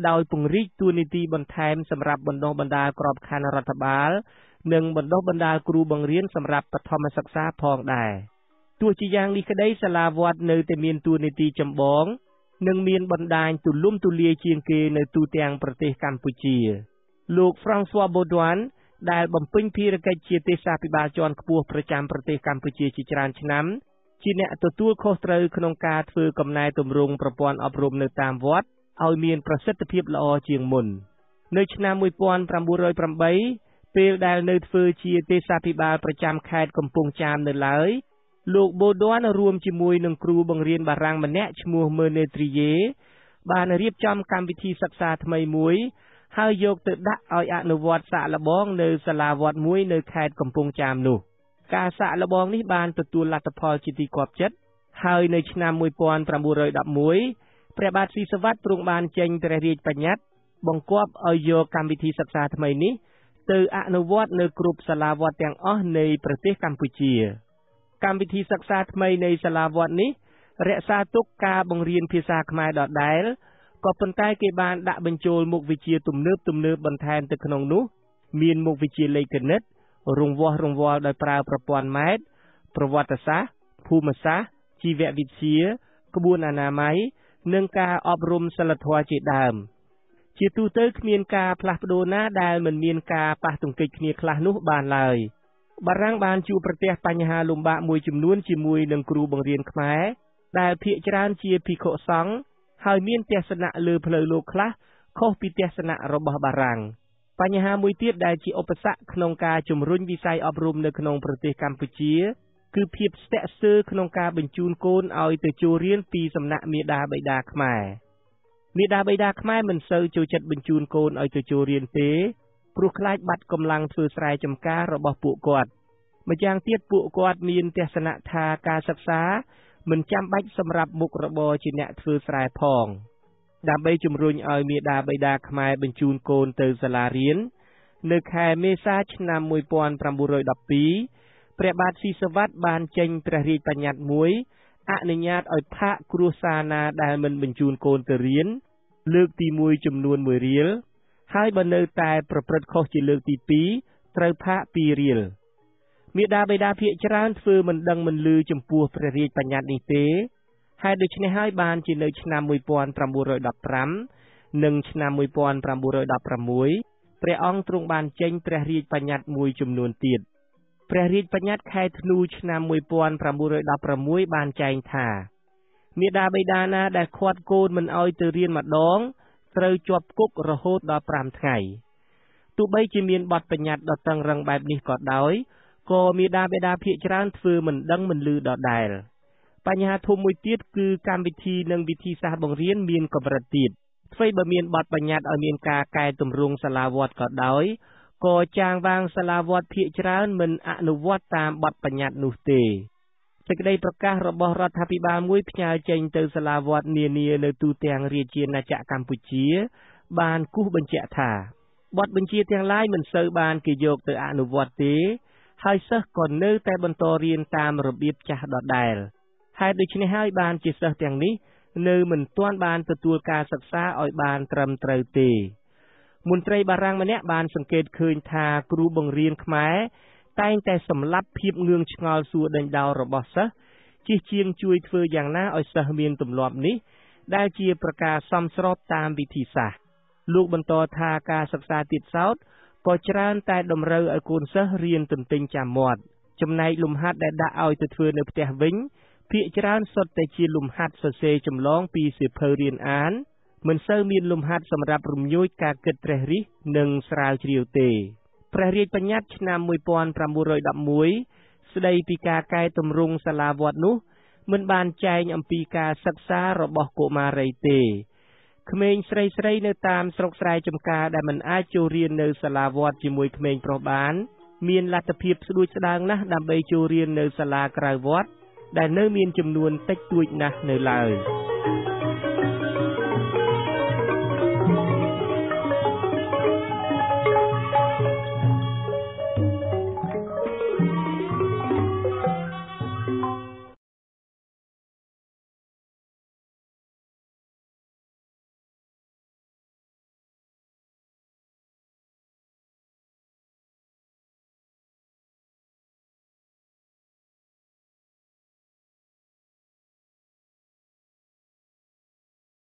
ដោយពង្រីកតួនាទីបន្ថែមសម្រាប់បណ្ដុះបណ្ដាលក្របខ័ណ្ឌរដ្ឋបាលនិងបណ្ដុះបណ្ដាលគ្រូបង្រៀនសម្រាប់បឋមសិក្សាផងដែរទោះជាយ៉ាងនេះក្តីសាលាវត្តនៅតែមានតួនាទីចម្បងនិងមានបណ្ដាញទូលំទូលាយជាងគេនៅទូទាំងប្រទេសកម្ពុជាលោក François Baudouin ដែលបំពេញភារកិច្ចជាទេសាភិបាលជាន់ខ្ពស់ប្រចាំប្រទេសកម្ពុជាជាច្រើនឆ្នាំជាអ្នកទទួលខុសត្រូវក្នុងការធ្វើកំណែទម្រង់ប្រព័ន្ធអប់រំនៅតាមវត្តឲ្យមានប្រសិទ្ធភាពល្អជាងមុននៅឆ្នាំ1908ពេលដែលនៅធ្វើជាទេសាភិបាលប្រចាំខេត្តកំពង់ចាមនៅឡើយលោក Baudouin រួមជាមួយនឹងគ្រូបង្រៀនបារាំងម្នាក់ឈ្មោះ Menetrier បានរៀបចំកម្មវិធីសិក្សាថ្មីមួយហើយយកទៅដាក់ឲ្យអនុវត្តសាកល្បងនៅសាលាវត្តមួយនៅខេត្តកំពង់ចាមនោះការសាកល្បងនេះបានទទួលលទ្ធផលជាទីគាប់ចិត្តហើយនៅឆ្នាំ1911ព្រះបាទស៊ីសុវត្ថិទ្រង់បានចេញព្រះរាជបញ្ញត្តិបង្គាប់ឲ្យយកកម្មវិធីសិក្សាថ្មីនេះទៅអនុវត្តនៅគ្រប់សាលាវត្តទាំងអស់នៃប្រទេសកម្ពុជាកម្មវិធីសិក្សាថ្មីនៃសាលាវត្តនេះរក្សាទុកការបង្រៀនភាសាខ្មែរដដែលក៏ប៉ុន្តែគេបានដាក់បញ្ចូលមុខវិជ្ជាទំនើបបន្ថែមទៅក្នុងនោះមានមុខវិជ្ជាលេខគណិតរង្វាស់រង្វាល់ដោយប្រើប្រព័ន្ធម៉ែត្រប្រវត្តិសាស្ត្រភូមិសាស្ត្រជីវវិទ្យាក្បួនអនាម័យនិងការអប់រំសីលធម៌ជាដើមជាទូទៅគ្មានការផ្លាស់ប្ដូរណាដែលមិនមានការប៉ះទង្គិចគ្នាខ្លះនោះបានឡើយបារាំងបានជួបប្រទះបញ្ហាលំបាកមួយចំនួនជាមួយនឹងគ្រូបង្រៀនខ្មែរដែលភាគច្រើនជាភិក្ខុសង្ឃហើយមានទស្សនៈលើផ្លូវលោកខ្លះខុសពីទស្សនៈរបស់បារាំងបញ្ហាមួយទៀតដែលជាឧបសគ្គក្នុងការជំរុញវិស័យអប់រំនៅក្នុងប្រទេសកម្ពុជាគឺភាពស្ទាក់ស្ទើរក្នុងការបញ្ជូនកូនឲ្យទៅចូលរៀនពីសំណាក់មាតាបិតាខ្មែរមាតាបិតាខ្មែរមិនសូវចូលចិត្តបញ្ជូនកូនឲ្យទៅចូលរៀនទេព្រោះខ្លាចបាត់កម្លាំងធ្វើស្រែចម្ការរបស់ពួកគាត់ម្យ៉ាងទៀតពួកគាត់មានទស្សនៈថាការសិក្សាមិនចាំបាច់សម្រាប់មុខរបរជាអ្នកធ្វើស្រែផងដើម្បីជំរុញឲ្យមាតាបិតាខ្មែរបញ្ជូនកូនទៅសាលារៀននៅខែមេសាឆ្នាំ1912ព្រះបាទស៊ីសុវត្ថិបានចេញព្រះរាជបញ្ញត្តិមួយអនុញ្ញាតឲ្យផាកគ្រួសារណាដែលមិនបញ្ជូនកូនទៅរៀនលើកទី1ចំនួន1រៀលហើយបើនៅតែប្រព្រឹត្តខុសជាលើកទី2ត្រូវផាក2រៀលមាតាបិតាភាគច្រើនធ្វើមិនដឹងមិនឮចំពោះព្រះរាជបញ្ញត្តិនេះទេហើយដូច្នេះហើយបានជានៅឆ្នាំ1915និងឆ្នាំ1916ព្រះអង្គទ្រង់បានចេញព្រះរាជបញ្ញត្តិមួយចំនួនទៀតព្រះរាជបញ្ញត្តិខែធ្នូឆ្នាំ1916បានចែងថាមាតាបិតាណាដែលឃាត់កូនមិនឲ្យទៅរៀនម្ដងត្រូវជាប់គុករហូតដល់5ថ្ងៃ ទោះបីជាមានបទបញ្ញត្តិដ៏តឹងរ៉ឹងបែបនេះក៏ដោយក៏មាតាបិតាភាគច្រើនធ្វើមិនដឹងមិនឮដដែលបញ្ហាធំមួយទៀតគឺកម្មវិធីនិងវិធីសាស្ត្របង្រៀនមានកម្រិតទៀតអ្វីបើមានបទបញ្ញត្តិឲ្យមានការកែតម្រង់សាលាវត្តក៏ដោយក៏ចាងវាងសាលាវត្តភាគច្រើនមិនអនុវត្តតាមបទបញ្ញត្តិនោះទេសេចក្តីប្រកាសរបស់រដ្ឋាភិបាលមួយផ្ញើចេញទៅសាលាវត្តនានានៅទូទាំងរាជាណាចក្រកម្ពុជាបានគូសបញ្ជាក់ថាបទបញ្ជាទាំងឡាយមិនសូវបានគេយកទៅអនុវត្តទេហើយសិស្សក៏នៅតែបន្តរៀនតាមរបៀបចាស់ដដែលហេតុដូច្នេះហើយបានជាសិស្សទាំងនេះនៅមិនទាន់បានទទួលការសិក្សាឲ្យបានត្រឹមត្រូវទេមន្ត្រីបារាំងម្នាក់បានសង្កេតឃើញថាគ្រូបង្រៀនខ្មែរតែងតែសម្លាប់ភាពងឿងឆ្ងល់សួរដេញដោលរបស់សិស្សជិះជាងជួយធ្វើយ៉ាងណាឲ្យសិស្សមានទម្លាប់នេះដែលជាប្រការសមស្របតាមវិធីសាស្ត្រលោកបន្តថាការសិក្សាទៀតសោតក៏ច្រើនតែតម្រូវឲ្យកូនសិស្សរៀនទន្ទេញចាំមាត់ចំណែកលំហាត់ដែលដាក់ឲ្យទៅធ្វើនៅផ្ទះវិញភាគច្រើនសុទ្ធតែជាលំហាត់សរសេរចម្លងពីសៀវភៅរៀនអានមិនសូវមានលំហាត់សម្រាប់រំញោចការគិតត្រិះរិះនិងស្រាវជ្រាវទេព្រះរាជបញ្ញត្តិឆ្នាំ1911ស្ដីពីការកែតម្រង់សាលាវត្តនោះមិនបានចែងអំពីការសិក្សារបស់កុមារីទេក្មេងស្រីៗនៅតាមស្រុកស្រែចម្ការដែលមិនអាចចូលរៀននៅសាលាវត្តជាមួយក្មេងប្រុសបានមានលទ្ធភាពស្ដួចស្ដាងណាស់ដើម្បីចូលរៀននៅសាលាក្រៅវត្តដែលនៅមានចំនួនតិចតួចណាស់នៅឡើយ